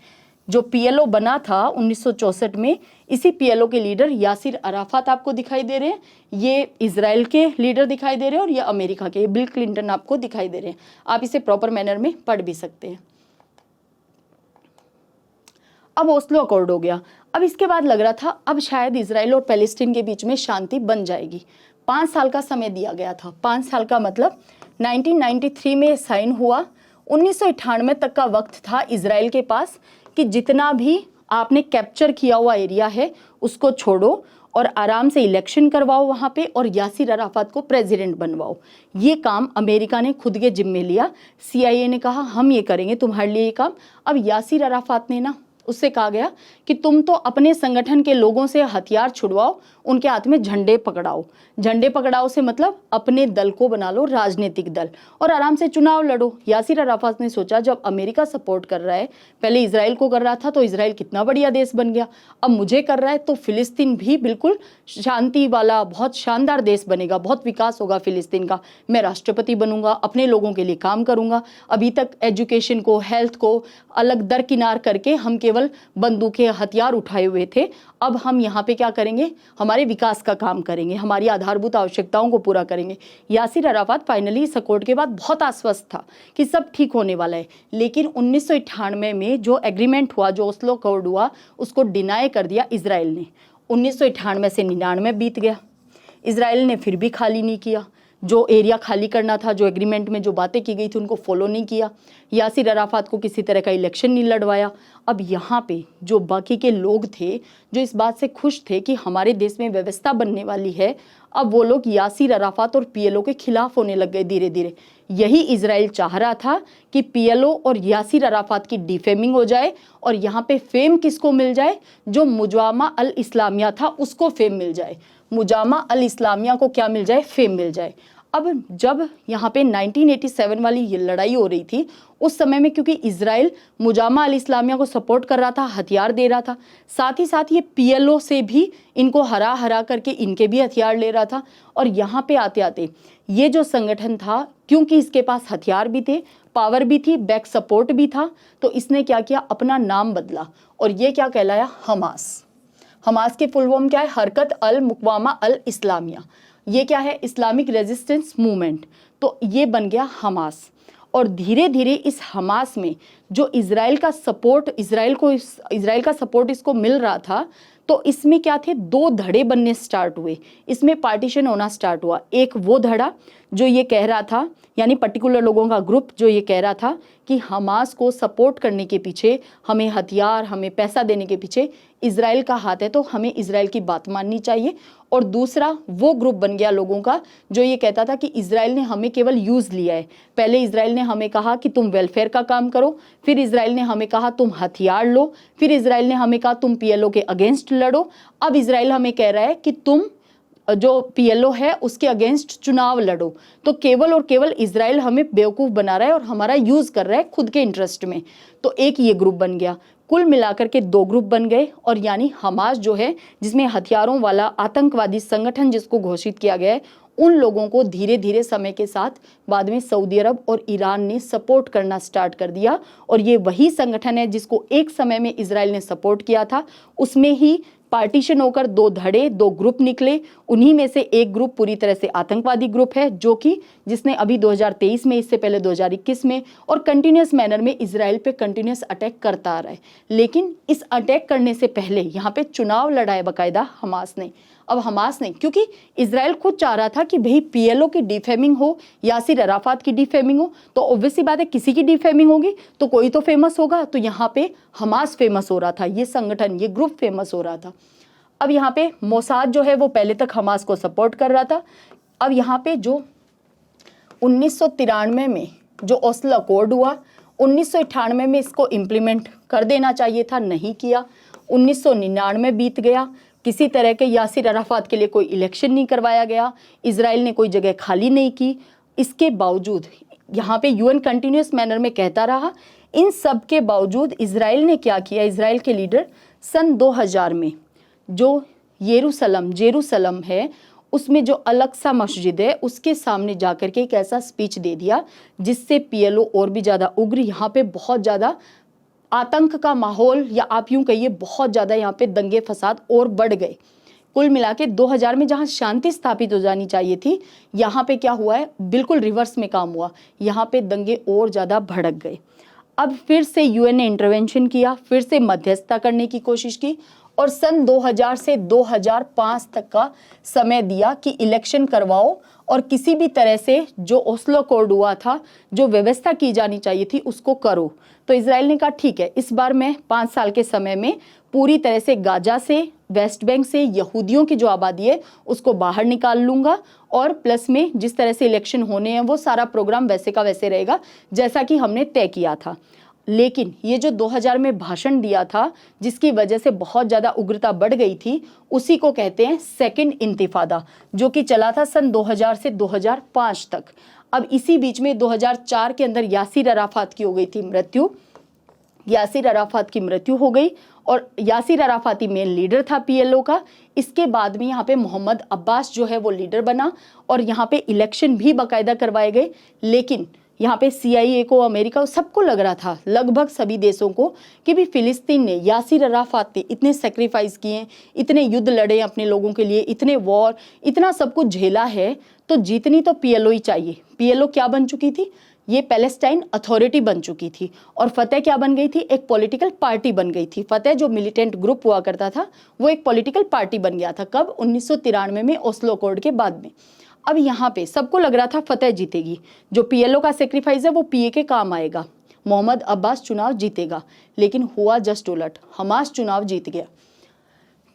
जो पीएलओ बना था 1964 में, इसी पीएलओ के लीडर यासिर अराफात आपको दिखाई दे रहे हैं, ये इजराइल के लीडर दिखाई दे रहे हैं, और ये अमेरिका के बिल क्लिंटन आपको दिखाई दे रहे हैं। आप इसे प्रॉपर मैनर में पढ़ भी सकते हैं। अब ओस्लो अकॉर्ड हो गया। अब इसके बाद लग रहा था अब शायद इजराइल और पैलेस्टीन के बीच में शांति बन जाएगी। 5 साल का समय दिया गया था। 5 साल का मतलब 1993 में साइन हुआ, 1998 तक का वक्त था इजराइल के पास कि जितना भी आपने कैप्चर किया हुआ एरिया है उसको छोड़ो और आराम से इलेक्शन करवाओ वहाँ पे, और यासिर अराफात को प्रेसिडेंट बनवाओ। ये काम अमेरिका ने खुद के जिम्मे लिया। CIA ने कहा हम ये करेंगे तुम्हारे लिए ये काम। अब यासिर अराफात ने ना, उससे कहा गया कि तुम तो अपने संगठन के लोगों से हथियार छुड़वाओ, उनके हाथ में झंडे पकड़ाओ। झंडे पकड़ाओ से मतलब अपने दल को बना लो राजनीतिक दल और आराम से चुनाव लड़ो। यासिर अराफात ने सोचा जब अमेरिका सपोर्ट कर रहा है, पहले इजराइल को कर रहा था तो इजराइल कितना बढ़िया देश बन गया, अब मुझे कर रहा है तो फिलिस्तीन भी बिल्कुल शांति वाला बहुत शानदार देश बनेगा, बहुत विकास होगा फिलिस्तीन का। मैं राष्ट्रपति बनूंगा, अपने लोगों के लिए काम करूंगा। अभी तक एजुकेशन को, हेल्थ को अलग दरकिनार करके हम केवल बंदूकें, हथियार उठाए हुए थे। अब हम यहाँ पे क्या करेंगे, हमारे विकास का काम करेंगे, हमारी आधारभूत आवश्यकताओं को पूरा करेंगे। यासिर अराफात फाइनली इस अकॉर्ड के बाद बहुत आश्वस्त था कि सब ठीक होने वाला है। लेकिन 1998 में जो एग्रीमेंट हुआ, जो ओस्लो अकॉर्ड हुआ, उसको डिनाई कर दिया इजराइल ने। 1998 से 99 बीत गया, इजराइल ने फिर भी खाली नहीं किया। जो एरिया खाली करना था, जो एग्रीमेंट में जो बातें की गई थी, उनको फॉलो नहीं किया। यासिर अराफात को किसी तरह का इलेक्शन नहीं लड़वाया। अब यहाँ पे जो बाकी के लोग थे, जो इस बात से खुश थे कि हमारे देश में व्यवस्था बनने वाली है, अब वो लोग यासिर अराफात और पीएलओ के खिलाफ होने लग गए धीरे धीरे। यही इजराइल चाह रहा था कि पीएलओ और यासिर अराफात की डिफेमिंग हो जाए और यहाँ पे फेम किसको मिल जाए, जो मुजामा अल इस्लामिया था उसको फेम मिल जाए। मुजामा अल इस्लामिया को क्या मिल जाए, फेम मिल जाए। अब जब यहाँ पे 1987 वाली ये लड़ाई हो रही थी, उस समय में क्योंकि इजराइल मुजामा अल इस्लामिया को सपोर्ट कर रहा था, हथियार दे रहा था, साथ ही साथ ये पीएलओ से भी इनको हरा हरा करके इनके भी हथियार ले रहा था। और यहाँ पे आते आते ये जो संगठन था, क्योंकि इसके पास हथियार भी थे, पावर भी थी, बैक सपोर्ट भी था, तो इसने क्या किया, अपना नाम बदला और ये क्या कहलाया, हमास। हमास की फुल फॉर्म क्या है, हरकत अल मुकवामा अल इस्लामिया। ये क्या है, इस्लामिक रेजिस्टेंस मूवमेंट। तो ये बन गया हमास। और धीरे धीरे इस हमास में जो इजराइल का सपोर्ट इसको मिल रहा था, तो इसमें क्या थे, दो धड़े बनने स्टार्ट हुए, इसमें पार्टीशन होना स्टार्ट हुआ। एक वो धड़ा जो ये कह रहा था, यानी पर्टिकुलर लोगों का ग्रुप जो ये कह रहा था कि हमास को सपोर्ट करने के पीछे, हमें हथियार, हमें पैसा देने के पीछे इजराइल का हाथ है, तो हमें इजराइल की बात माननी चाहिए। और दूसरा वो ग्रुप बन गया लोगों का जो ये कहता था कि इजराइल ने हमें केवल यूज़ लिया है। पहले इजराइल ने हमें कहा कि तुम वेलफेयर का काम करो, फिर इजराइल ने हमें कहा तुम हथियार लो, फिर इजराइल ने हमें कहा तुम पीएलओ के अगेंस्ट लड़ो, अब इजराइल हमें कह रहा है कि तुम जो पीएलओ है उसके अगेंस्ट चुनाव लड़ो। तो केवल और केवल इजराइल हमें बेवकूफ़ बना रहा है और हमारा यूज़ कर रहा है खुद के इंटरेस्ट में। तो एक ये ग्रुप बन गया, कुल मिलाकर के दो ग्रुप बन गए। और यानी हमास जो है, जिसमें हथियारों वाला आतंकवादी संगठन जिसको घोषित किया गया है, उन लोगों को धीरे धीरे समय के साथ बाद में सऊदी अरब और ईरान ने सपोर्ट करना स्टार्ट कर दिया। और ये वही संगठन है जिसको एक समय में इजराइल ने सपोर्ट किया था। उसमें ही पार्टीशन होकर दो धड़े, दो ग्रुप निकले। उन्हीं में से एक ग्रुप पूरी तरह से आतंकवादी ग्रुप है, जो कि जिसने अभी 2023 में, इससे पहले 2021 में और कंटिन्यूस मैनर में इजराइल पे कंटिन्यूस अटैक करता आ रहा है। लेकिन इस अटैक करने से पहले यहाँ पे चुनाव लड़ा है बाकायदा हमास ने। अब हमास ने, क्योंकि इजराइल खुद चाह रहा था कि भाई पीएलओ की डिफेमिंग हो, यासिर अराफात की डिफेमिंग हो, तो ऑब्वियसली बात है किसी की डिफेमिंग होगी तो कोई तो फेमस होगा। तो यहाँ पे हमास फेमस हो रहा था, ये संगठन, ये ग्रुप फेमस हो रहा था। अब यहाँ पे मोसाद जो है वो पहले तक हमास को सपोर्ट कर रहा था। अब यहाँ पे जो 1993 में जो ओस्लो अकॉर्ड हुआ, 1998 में इसको इम्प्लीमेंट कर देना चाहिए था, नहीं किया। 1999 बीत गया, किसी तरह के यासिर अराफात के लिए कोई इलेक्शन नहीं करवाया गया, इजराइल ने कोई जगह खाली नहीं की। इसके बावजूद यहाँ पे यूएन कंटिन्यूस मैनर में कहता रहा। इन सब के बावजूद इजराइल ने क्या किया, इजराइल के लीडर सन 2000 में जो जेरूसलम है, उसमें जो अलक्सा मस्जिद है उसके सामने जाकर के एक ऐसा स्पीच दे दिया जिससे पीएलओ और भी ज़्यादा उग्र, यहाँ पे बहुत ज़्यादा आतंक का माहौल, या आप यूं कहिए बहुत ज़्यादा यहाँ पे दंगे फसाद और बढ़ गए। कुल मिला के 2000 में जहाँ शांति स्थापित हो जानी चाहिए थी, यहाँ पे क्या हुआ है, बिल्कुल रिवर्स में काम हुआ। यहाँ पे दंगे और ज़्यादा भड़क गए। अब फिर से यूएन ने इंटरवेंशन किया, फिर से मध्यस्थता करने की कोशिश की और सन 2000 से 2005 तक का समय दिया कि इलेक्शन करवाओ और किसी भी तरह से जो ओस्लो अकॉर्ड हुआ था, जो व्यवस्था की जानी चाहिए थी, उसको करो। तो इजराइल ने कहा ठीक है, इस बार मैं 5 साल के समय में पूरी तरह से गाजा से, वेस्ट बैंक से यहूदियों की जो आबादी है उसको बाहर निकाल लूँगा और प्लस में जिस तरह से इलेक्शन होने हैं वो सारा प्रोग्राम वैसे का वैसे रहेगा जैसा कि हमने तय किया था। लेकिन ये जो 2000 में भाषण दिया था जिसकी वजह से बहुत ज़्यादा उग्रता बढ़ गई थी, उसी को कहते हैं सेकंड इंतिफादा, जो कि चला था सन 2000 से 2005 तक। अब इसी बीच में 2004 के अंदर यासिर अराफात की हो गई थी मृत्यु। यासिर अराफात की मृत्यु हो गई और यासिर अराफात ही मेन लीडर था पीएलओ का। इसके बाद में यहाँ पे मोहम्मद अब्बास जो है वो लीडर बना और यहाँ पे इलेक्शन भी बाकायदा करवाए गए। लेकिन यहाँ पे CIA को, अमेरिका को, सबको लग रहा था, लगभग सभी देशों को, कि भी फिलिस्तीन ने, यासिर अराफात ने इतने सेक्रीफाइस किए, इतने युद्ध लड़े अपने लोगों के लिए, इतने वॉर, इतना सब कुछ झेला है, तो जीतनी तो पीएलओ ही चाहिए। पीएलओ क्या बन चुकी थी, ये पैलेस्टाइन अथॉरिटी बन चुकी थी। और फतेह क्या बन गई थी, एक पॉलिटिकल पार्टी बन गई थी। फतेह जो मिलिटेंट ग्रुप हुआ करता था वो एक पॉलिटिकल पार्टी बन गया था। कब, 1993 में ओस्लो अकॉर्ड के बाद में। अब यहाँ पे सबको लग रहा था फतेह जीतेगी, जो पीएलओ का सेक्रीफाइस है वो पीए के काम आएगा, मोहम्मद अब्बास चुनाव जीतेगा। लेकिन हुआ जस्ट उलट, हमास चुनाव जीत गया।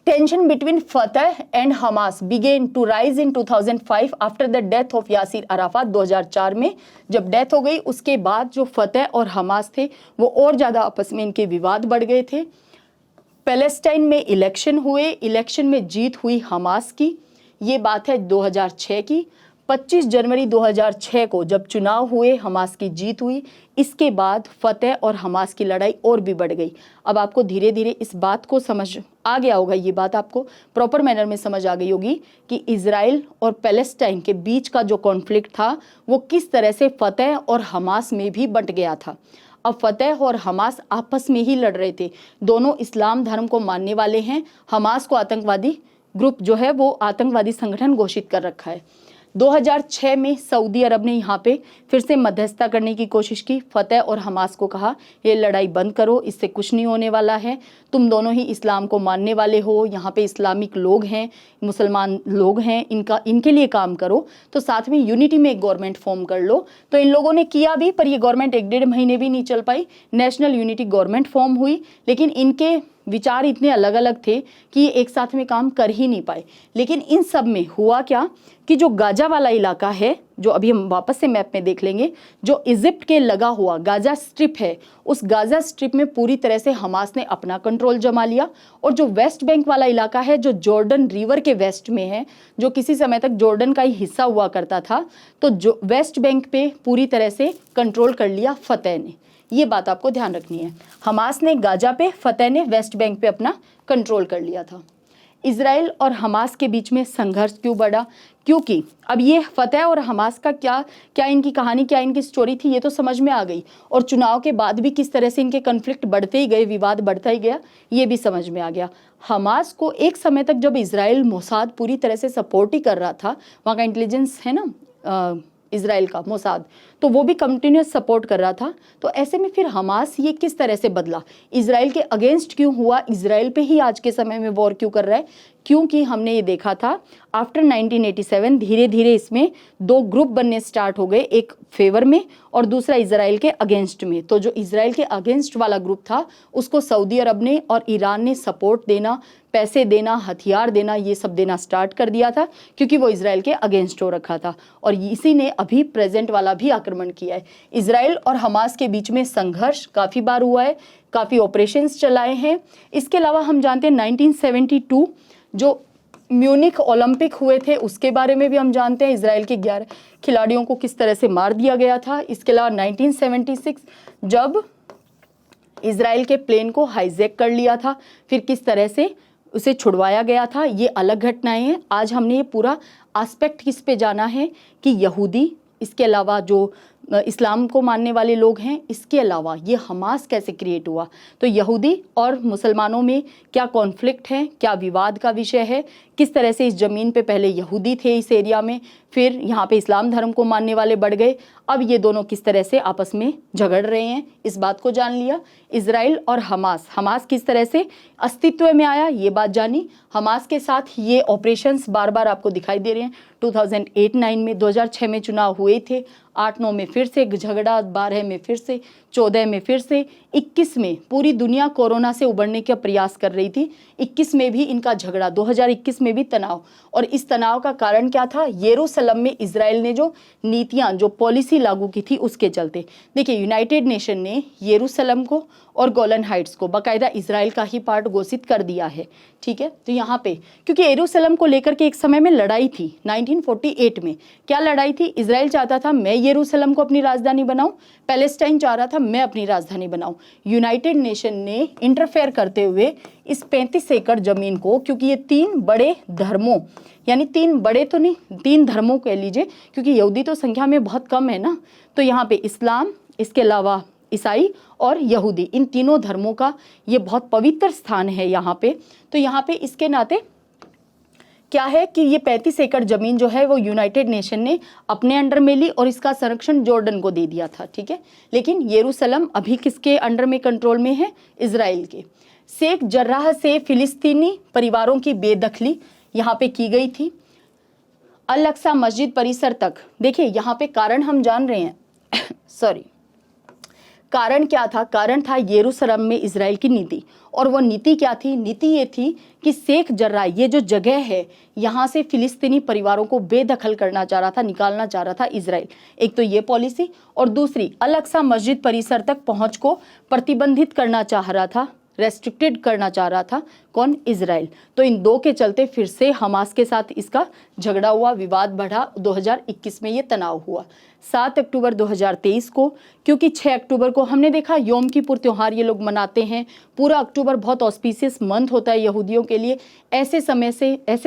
Tension between Fatah and Hamas began to rise in 2005 after the death of Yasser Arafat. 2004 में जब डेथ हो गई उसके बाद जो फतेह और हमास थे वो और ज़्यादा आपस में इनके विवाद बढ़ गए थे। पैलेस्टाइन में इलेक्शन हुए, इलेक्शन में जीत हुई हमास की, ये बात है 2006 की। 25 जनवरी 2006 को जब चुनाव हुए, हमास की जीत हुई। इसके बाद फतेह और हमास की लड़ाई और भी बढ़ गई। अब आपको धीरे धीरे इस बात को समझ आ गया होगा, ये बात आपको प्रॉपर मैनर में समझ आ गई होगी कि इजराइल और पैलेस्टाइन के बीच का जो कॉन्फ्लिक्ट था वो किस तरह से फतेह और हमास में भी बंट गया था। अब फतेह और हमास आपस में ही लड़ रहे थे। दोनों इस्लाम धर्म को मानने वाले हैं। हमास को आतंकवादी ग्रुप जो है वो आतंकवादी संगठन घोषित कर रखा है। 2006 में सऊदी अरब ने यहाँ पे फिर से मध्यस्थता करने की कोशिश की। फतेह और हमास को कहा ये लड़ाई बंद करो, इससे कुछ नहीं होने वाला है, तुम दोनों ही इस्लाम को मानने वाले हो, यहाँ पे इस्लामिक लोग हैं, मुसलमान लोग हैं, इनके लिए काम करो, तो साथ में यूनिटी में एक गवर्नमेंट फॉर्म कर लो। तो इन लोगों ने किया भी, पर ये गवर्नमेंट 1-1.5 महीने भी नहीं चल पाई। नेशनल यूनिटी गवर्नमेंट फॉर्म हुई, लेकिन इनके विचार इतने अलग अलग थे कि ये एक साथ में काम कर ही नहीं पाए। लेकिन इन सब में हुआ क्या कि जो गाजा वाला इलाका है, जो अभी हम वापस से मैप में देख लेंगे, जो इजिप्ट के लगा हुआ गाजा स्ट्रिप है, उस गाजा स्ट्रिप में पूरी तरह से हमास ने अपना कंट्रोल जमा लिया। और जो वेस्ट बैंक वाला इलाका है, जो जॉर्डन रिवर के वेस्ट में है, जो किसी समय तक जॉर्डन का ही हिस्सा हुआ करता था, तो जो वेस्ट बैंक पे पूरी तरह से कंट्रोल कर लिया फतेह ने। ये बात आपको ध्यान रखनी है। हमास ने गाजा पे, फतेह ने वेस्ट बैंक पे अपना कंट्रोल कर लिया था। इजराइल और हमास के बीच में संघर्ष क्यों बढ़ा? क्योंकि अब ये फतेह और हमास का क्या इनकी कहानी, क्या इनकी स्टोरी थी, ये तो समझ में आ गई। और चुनाव के बाद भी किस तरह से इनके कन्फ्लिक्ट बढ़ते ही गए, विवाद बढ़ता ही गया, ये भी समझ में आ गया। हमास को एक समय तक जब इजराइल मोसाद पूरी तरह से सपोर्ट ही कर रहा था, वहाँ का इंटेलिजेंस है ना इजराइल का मोसाद, तो वो भी कंटिन्यूस सपोर्ट कर रहा था। तो ऐसे में फिर हमास ये किस तरह से बदला, इजराइल के अगेंस्ट क्यों हुआ, इजराइल पे ही आज के समय में वॉर क्यों कर रहा है? क्योंकि हमने ये देखा था आफ्टर 1987 धीरे धीरे इसमें 2 ग्रुप बनने स्टार्ट हो गए, एक फेवर में और दूसरा इजराइल के अगेंस्ट में। तो जो इजराइल के अगेंस्ट वाला ग्रुप था उसको सऊदी अरब ने और ईरान ने सपोर्ट देना, पैसे देना, हथियार देना, ये सब देना स्टार्ट कर दिया था, क्योंकि वो इजराइल के अगेंस्ट हो रखा था। और इसी ने अभी प्रेजेंट वाला भी आक्रमण किया है। इजराइल और हमास के बीच में संघर्ष काफ़ी बार हुआ है, काफ़ी ऑपरेशंस चलाए हैं। इसके अलावा हम जानते हैं 1972 जो म्यूनिख ओलंपिक हुए थे, उसके बारे में भी हम जानते हैं। इजराइल के 11 खिलाड़ियों को किस तरह से मार दिया गया था। इसके अलावा 1976 जब इजराइल के प्लेन को हाईजैक कर लिया था, फिर किस तरह से उसे छुड़वाया गया था, ये अलग घटनाएं हैं। आज हमने ये पूरा एस्पेक्ट किस पे जाना है कि यहूदी, इसके अलावा जो इस्लाम को मानने वाले लोग हैं, इसके अलावा ये हमास कैसे क्रिएट हुआ, तो यहूदी और मुसलमानों में क्या कॉन्फ्लिक्ट है, क्या विवाद का विषय है, किस तरह से इस ज़मीन पे पहले यहूदी थे इस एरिया में, फिर यहाँ पे इस्लाम धर्म को मानने वाले बढ़ गए, अब ये दोनों किस तरह से आपस में झगड़ रहे हैं, इस बात को जान लिया। इजराइल और हमास किस तरह से अस्तित्व में आया, ये बात जानी। हमास के साथ ये ऑपरेशंस बार बार आपको दिखाई दे रहे हैं। 2008-9 में, 2006 में चुनाव हुए थे, 8-9 में फिर से झगड़ा, 12 में फिर से, 14 में फिर से, 21 में पूरी दुनिया कोरोना से उबरने का प्रयास कर रही थी, 21 में भी इनका झगड़ा, 2021 में भी तनाव। और इस तनाव का कारण क्या था? यरूशलेम में इजराइल ने जो नीतियां, जो पॉलिसी लागू की थी उसके चलते। देखिए, यूनाइटेड नेशन ने यरूशलेम को और गोलन हाइट्स को बाकायदा इजराइल का ही पार्ट घोषित कर दिया है, ठीक है। तो यहाँ पे क्योंकि यरूशलेम को लेकर के एक समय में लड़ाई थी 1948 में। क्या लड़ाई थी? इजराइल चाहता था मैं यरूशलेम को अपनी राजधानी बनाऊं, पैलेस्टाइन चाह रहा था मैं अपनी राजधानी बनाऊं। यूनाइटेड नेशन ने इंटरफेयर करते हुए इस 35 एकड़ जमीन को, क्योंकि ये 3 बड़े धर्मों, यानी 3 बड़े तो नहीं, 3 धर्मों कह लीजिए, क्योंकि यहूदी तो संख्या में बहुत कम है ना, तो यहाँ पे इस्लाम, इसके अलावा ईसाई और यहूदी, इन तीनों धर्मों का ये बहुत पवित्र स्थान है यहाँ पे। तो यहाँ पे इसके नाते क्या है कि ये 35 एकड़ जमीन जो है वो यूनाइटेड नेशन ने अपने अंडर में ली और इसका संरक्षण जॉर्डन को दे दिया था, ठीक है। लेकिन यरूशलेम अभी किसके अंडर में, कंट्रोल में है? इजराइल के। शेख जर्राह से फिलिस्तीनी परिवारों की बेदखली यहाँ पे की गई थी। अल अक्सा मस्जिद परिसर तक, देखिए यहाँ पे कारण हम जान रहे हैं सॉरी, कारण क्या था? कारण था यरूशलेम में इजराइल की नीति। और वो नीति क्या थी? नीति ये थी कि शेख जर्राह, ये जो जगह है, यहाँ से फिलिस्तीनी परिवारों को बेदखल करना चाह रहा था, निकालना चाह रहा था इजराइल। एक तो ये पॉलिसी, और दूसरी अल अक्सा मस्जिद परिसर तक पहुँच को प्रतिबंधित करना चाह रहा था रेस्ट्रिक्टेड करना चाह रहा था, कौन? इजराइल। तो इन दो के चलते फिर से हमास के साथ इसका झगड़ा हुआ, विवाद बढ़ा, 2021 में ये तनाव हुआ। 7 अक्टूबर 2023 को, क्योंकि 6 अक्टूबर को हमने देखा योम किपुर त्योहार ये लोग मनाते हैं, पूरा अक्टूबर बहुत ऑस्पिशियस मंथ होता है यहूदियों के लिए। ऐसे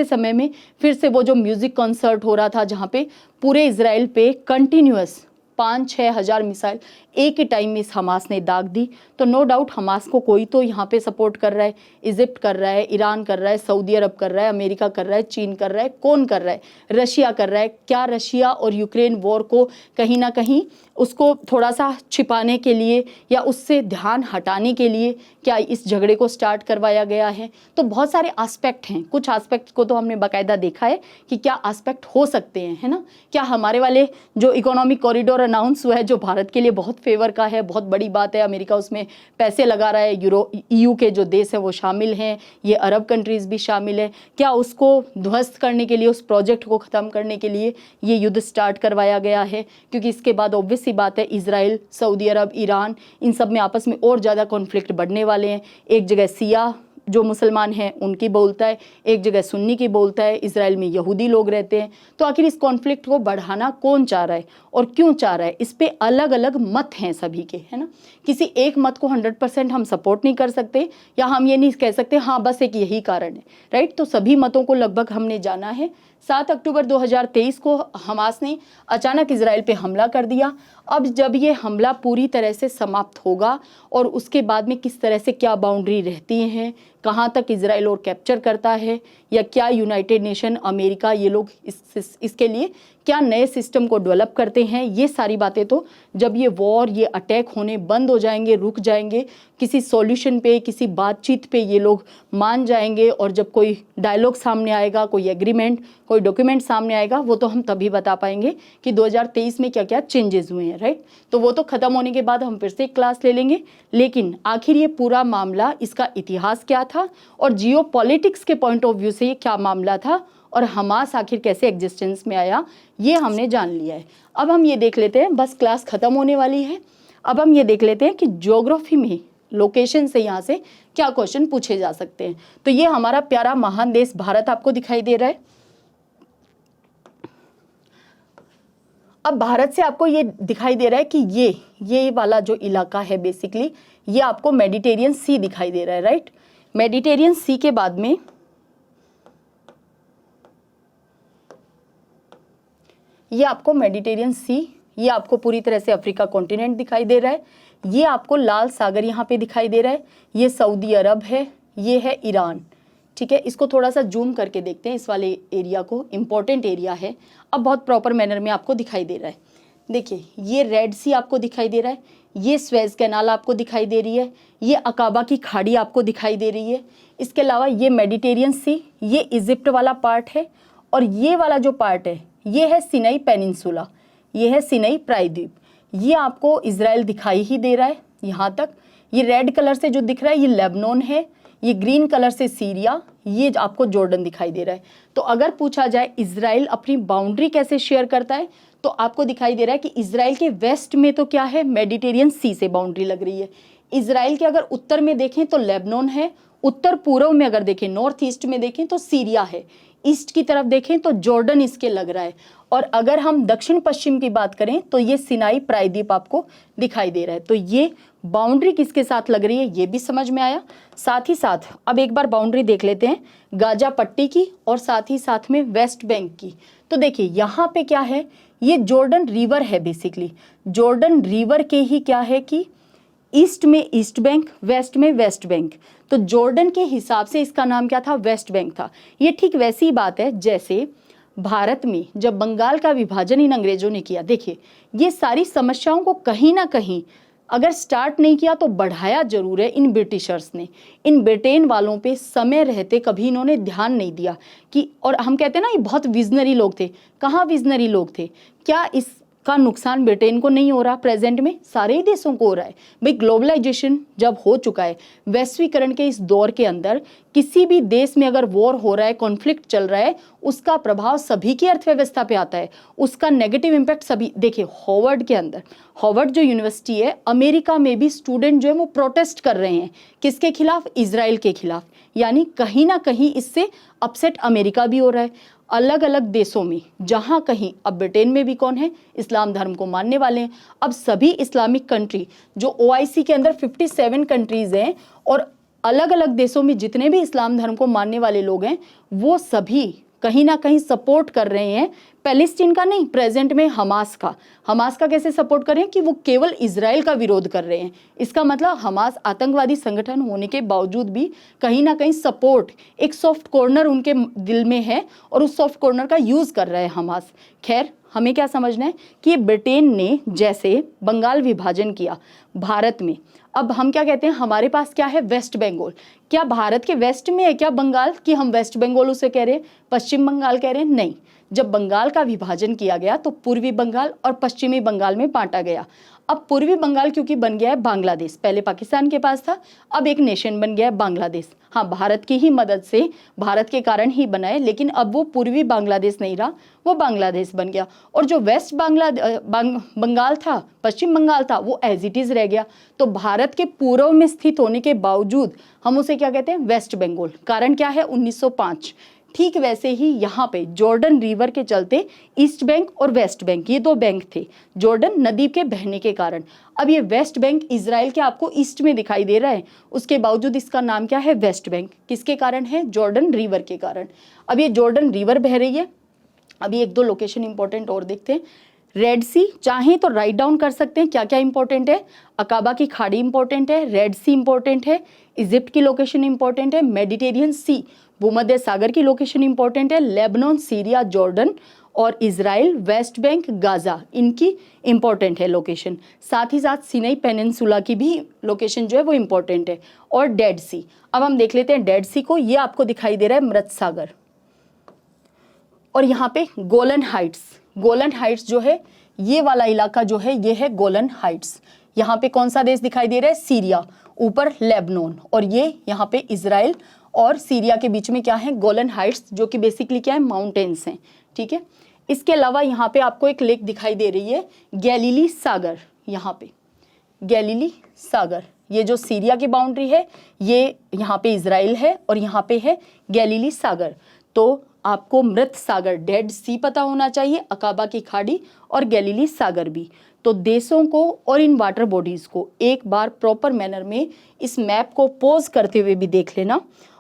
समय में फिर से वो जो म्यूजिक कॉन्सर्ट हो रहा था जहाँ पे पूरे इजराइल पे कंटिन्यूअस 5-6 हज़ार मिसाइल एक ही टाइम में इस हमास ने दाग दी। तो नो डाउट हमास को कोई तो यहाँ पे सपोर्ट कर रहा है, इजिप्ट कर रहा है, ईरान कर रहा है, सऊदी अरब कर रहा है, अमेरिका कर रहा है, चीन कर रहा है, कौन कर रहा है? रशिया कर रहा है। क्या रशिया और यूक्रेन वॉर को कहीं ना कहीं उसको थोड़ा सा छिपाने के लिए या उससे ध्यान हटाने के लिए क्या इस झगड़े को स्टार्ट करवाया गया है? तो बहुत सारे एस्पेक्ट हैं, कुछ एस्पेक्ट को तो हमने बाकायदा देखा है कि क्या एस्पेक्ट हो सकते हैं, है ना। क्या हमारे वाले जो इकोनॉमिक कॉरिडोर अनाउंस हुआ है, जो भारत के लिए बहुत फेवर का है, बहुत बड़ी बात है, अमेरिका उसमें पैसे लगा रहा है, ईयू के जो देश है वो शामिल हैं, ये अरब कंट्रीज भी शामिल है, क्या उसको ध्वस्त करने के लिए, उस प्रोजेक्ट को ख़त्म करने के लिए ये युद्ध स्टार्ट करवाया गया है? क्योंकि इसके बाद ऑब्वियस सी बात है इजराइल, सऊदी अरब, ईरान, इन सब में आपस में और ज़्यादा कॉन्फ्लिक्ट बढ़ने वाले हैं। एक जगह सिया जो मुसलमान हैं उनकी बोलता है, एक जगह सुन्नी की बोलता है, इजराइल में यहूदी लोग रहते हैं। तो आखिर इस कॉन्फ्लिक्ट को बढ़ाना कौन चाह रहा है और क्यों चाह रहा है? इस पे अलग अलग मत हैं सभी के, है ना। किसी एक मत को 100% हम सपोर्ट नहीं कर सकते, या हम ये नहीं कह सकते हाँ बस एक यही कारण है, राइट। तो सभी मतों को लगभग हमने जाना है। 7 अक्टूबर 2023 को हमास ने अचानक इजराइल पे हमला कर दिया। अब जब ये हमला पूरी तरह से समाप्त होगा और उसके बाद में किस तरह से क्या बाउंड्री रहती हैं, कहाँ तक इजराइल और कैप्चर करता है, या क्या यूनाइटेड नेशन, अमेरिका, ये लोग इसके लिए क्या नए सिस्टम को डेवलप करते हैं, ये सारी बातें तो जब ये वॉर, ये अटैक होने बंद हो जाएंगे, रुक जाएंगे, किसी सॉल्यूशन पे, किसी बातचीत पे ये लोग मान जाएंगे, और जब कोई डायलॉग सामने आएगा, कोई एग्रीमेंट, कोई डॉक्यूमेंट सामने आएगा, वो तो हम तभी बता पाएंगे कि 2023 में क्या क्या चेंजेस हुए हैं, राइट। तो वो तो ख़त्म होने के बाद हम फिर से एक क्लास ले लेंगे। लेकिन आखिर ये पूरा मामला, इसका इतिहास क्या था और जियो पॉलिटिक्स के पॉइंट ऑफ व्यू से ये क्या मामला था और हमास आखिर कैसे एग्जिस्टेंस में आया, ये हमने जान लिया है। अब हम ये देख लेते हैं, बस क्लास ख़त्म होने वाली है, अब हम ये देख लेते हैं कि ज्योग्राफी में लोकेशन से यहाँ से क्या क्वेश्चन पूछे जा सकते हैं। तो ये हमारा प्यारा महान देश भारत आपको दिखाई दे रहा है। अब भारत से आपको ये दिखाई दे रहा है कि ये वाला जो इलाका है बेसिकली ये आपको मेडिटेरियन सी दिखाई दे रहा है, राइट। मेडिटेरियन सी के बाद में ये आपको मेडिटेरियन सी, ये आपको पूरी तरह से अफ्रीका कॉन्टिनेंट दिखाई दे रहा है, ये आपको लाल सागर यहाँ पे दिखाई दे रहा है, ये सऊदी अरब है, ये है ईरान, ठीक है। इसको थोड़ा सा जूम करके देखते हैं इस वाले एरिया को, इम्पॉर्टेंट एरिया है। अब बहुत प्रॉपर मैनर में आपको दिखाई दे रहा है। देखिए ये रेड सी आपको दिखाई दे रहा है, ये स्वेज कैनाल आपको दिखाई दे रही है, ये अकाबा की खाड़ी आपको दिखाई दे रही है। इसके अलावा ये मेडिटेरियन सी, ये इजिप्ट वाला पार्ट है, और ये वाला जो पार्ट है ये है सिनाई पेनिनसुला, ये है सिनाई प्रायद्वीप। ये आपको इजराइल दिखाई ही दे रहा है यहाँ तक। ये रेड कलर से जो दिख रहा है ये लेबनान है, ये ग्रीन कलर से सीरिया, ये आपको जॉर्डन दिखाई दे रहा है। तो अगर पूछा जाए इजराइल अपनी बाउंड्री कैसे शेयर करता है, तो आपको दिखाई दे रहा है कि इजराइल के वेस्ट में तो क्या है, मेडिटेरियन सी से बाउंड्री लग रही है। इजराइल के अगर उत्तर में देखें तो लेबनान है, उत्तर पूर्व में अगर देखें, नॉर्थ ईस्ट में देखें तो सीरिया है, ईस्ट की तरफ देखें तो जॉर्डन इसके लग रहा है, और अगर हम दक्षिण पश्चिम की बात करें तो ये सिनाई प्रायद्वीप आपको दिखाई दे रहा है। तो ये बाउंड्री किसके साथ लग रही है ये भी समझ में आया। साथ ही साथ अब एक बार बाउंड्री देख लेते हैं गाजा पट्टी की और साथ ही साथ में वेस्ट बैंक की। तो देखिए यहाँ पे क्या है, ये जॉर्डन रिवर है बेसिकली। जॉर्डन रिवर के ही क्या है कि ईस्ट में ईस्ट बैंक, वेस्ट में वेस्ट बैंक। तो जॉर्डन के हिसाब से इसका नाम क्या था, वेस्ट बैंक था। ये ठीक वैसी ही बात है जैसे भारत में जब बंगाल का विभाजन इन अंग्रेजों ने किया। देखिए ये सारी समस्याओं को कहीं ना कहीं अगर स्टार्ट नहीं किया तो बढ़ाया जरूर है इन ब्रिटिशर्स ने। इन ब्रिटेन वालों पे समय रहते कभी इन्होंने ध्यान नहीं दिया कि, और हम कहते हैं ना ये बहुत विजनरी लोग थे। कहाँ विजनरी लोग थे, क्या इस का नुकसान ब्रिटेन को नहीं हो रहा, प्रेजेंट में सारे ही देशों को हो रहा है। भाई ग्लोबलाइजेशन जब हो चुका है, वैश्वीकरण के इस दौर के अंदर किसी भी देश में अगर वॉर हो रहा है, कॉन्फ्लिक्ट चल रहा है, उसका प्रभाव सभी की अर्थव्यवस्था पे आता है, उसका नेगेटिव इम्पैक्ट सभी। देखिए हार्वर्ड के अंदर, हार्वर्ड जो यूनिवर्सिटी है, अमेरिका में भी स्टूडेंट जो है वो प्रोटेस्ट कर रहे हैं, किसके खिलाफ? इजराइल के खिलाफ। यानी कहीं ना कहीं इससे अपसेट अमेरिका भी हो रहा है। अलग अलग देशों में जहां कहीं, अब ब्रिटेन में भी कौन है? इस्लाम धर्म को मानने वाले हैं। अब सभी इस्लामिक कंट्री जो OIC के अंदर 57 कंट्रीज हैं, और अलग अलग देशों में जितने भी इस्लाम धर्म को मानने वाले लोग हैं, वो सभी कहीं ना कहीं सपोर्ट कर रहे हैं पैलेस्टीन का नहीं, प्रेजेंट में हमास का। हमास का कैसे सपोर्ट कर रहे हैं? कि वो केवल इजराइल का विरोध कर रहे हैं। इसका मतलब हमास आतंकवादी संगठन होने के बावजूद भी कहीं ना कहीं सपोर्ट, एक सॉफ्ट कॉर्नर उनके दिल में है, और उस सॉफ्ट कॉर्नर का यूज कर रहा है हमास। खैर, हमें क्या समझना है कि ब्रिटेन ने जैसे बंगाल विभाजन किया भारत में, अब हम क्या कहते हैं, हमारे पास क्या है? वेस्ट बंगाल। क्या भारत के वेस्ट में है क्या बंगाल, कि हम वेस्ट बंगाल उसे कह रहे हैं, पश्चिम बंगाल कह रहे हैं? नहीं। जब बंगाल का विभाजन किया गया तो पूर्वी बंगाल और पश्चिमी बंगाल में बांटा गया। अब पूर्वी बंगाल क्योंकि बन गया है बांग्लादेश, पहले पाकिस्तान के पास था, अब एक नेशन बन गया है बांग्लादेश। हाँ, भारत की ही मदद से, भारत के कारण ही बना है, लेकिन अब वो पूर्वी बांग्लादेश नहीं रहा, वो बांग्लादेश बन गया। और जो वेस्ट बंगाल था, पश्चिम बंगाल था, वो एज इट इज रह गया। तो भारत के पूर्व में स्थित होने के बावजूद हम उसे क्या कहते हैं? वेस्ट बंगाल। कारण क्या है? 1905। ठीक वैसे ही यहाँ पे जॉर्डन रिवर के चलते ईस्ट बैंक और वेस्ट बैंक, ये दो बैंक थे, जॉर्डन नदी के बहने के कारण। अब ये वेस्ट बैंक इजराइल के आपको ईस्ट में दिखाई दे रहा है, उसके बावजूद इसका नाम क्या है? West Bank. किसके कारण है? जॉर्डन रिवर के कारण। अब ये जॉर्डन रिवर बह रही है। अभी एक दो लोकेशन इंपॉर्टेंट और देखते हैं। रेड सी, चाहें तो राइट डाउन कर सकते हैं क्या क्या इंपॉर्टेंट है। अकाबा की खाड़ी इंपॉर्टेंट है, रेड सी इंपॉर्टेंट है, इजिप्ट की लोकेशन इंपॉर्टेंट है, मेडिटेरियन सी भूमध्य सागर की लोकेशन इंपॉर्टेंट है, लेबनान, सीरिया, जॉर्डन और इजराइल, वेस्ट बैंक, गाजा, इनकी इंपॉर्टेंट है लोकेशन। साथ ही साथ सिनाई पेनिनसुला की भी लोकेशन जो है वो इंपॉर्टेंट है, और डेड सी। अब हम देख लेते हैं डेड सी को। ये आपको दिखाई दे रहा है मृत सागर, और यहाँ पे गोलन हाइट्स। गोलन हाइट्स जो है, ये वाला इलाका जो है, ये है गोलन हाइट्स। यहाँ पे कौन सा देश दिखाई दे रहा है? सीरिया, ऊपर लेबनान, और ये यहाँ पे इजराइल और सीरिया के बीच में क्या है? गोलन हाइट्स, जो कि बेसिकली क्या है? माउंटेन्स हैं। ठीक है। इसके अलावा यहाँ पे आपको एक लेक दिखाई दे रही है, गैलीली सागर। यहाँ पे गैलीली सागर, ये जो सीरिया की बाउंड्री है, ये यहाँ पे इजराइल है, और यहाँ पे है गैलीली सागर। तो आपको मृत सागर, डेड सी पता होना चाहिए, अकाबा की खाड़ी और गैलीली सागर भी। तो देशों को और इन वाटर बॉडीज को एक बार प्रॉपर मैनर में इस मैप को पोज करते हुए भी देख लेना,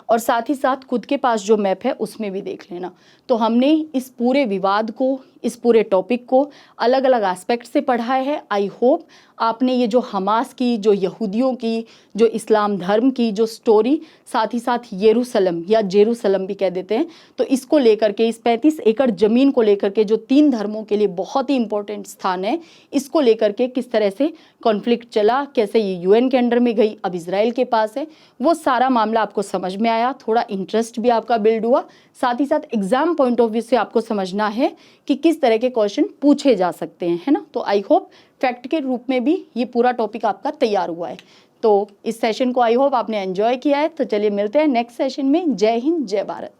और साथ ही साथ खुद के पास जो मैप है उसमें भी देख लेना। तो हमने इस पूरे विवाद को, इस पूरे टॉपिक को अलग अलग एस्पेक्ट से पढ़ा है। आई होप आपने ये जो हमास की, जो यहूदियों की, जो इस्लाम धर्म की जो स्टोरी, साथ ही साथ यरूशलेम या जेरूशलम भी कह देते हैं, तो इसको लेकर के, इस 35 एकड़ जमीन को लेकर के, जो 3 धर्मों के लिए बहुत ही इंपॉर्टेंट स्थान है, इसको लेकर के किस तरह से कॉन्फ्लिक्ट चला, कैसे ये UN के अंडर में गई, अब इजराइल के पास है, वो सारा मामला आपको समझ में आया। थोड़ा इंटरेस्ट भी आपका बिल्ड हुआ, साथ ही साथ एग्जाम पॉइंट ऑफ व्यू से आपको समझना है कि किस तरह के क्वेश्चन पूछे जा सकते हैं, है ना। तो आई होप फैक्ट के रूप में भी ये पूरा टॉपिक आपका तैयार हुआ है। तो इस सेशन को आई होप आपने एंजॉय किया है। तो चलिए मिलते हैं नेक्स्ट सेशन में। जय हिंद, जय भारत।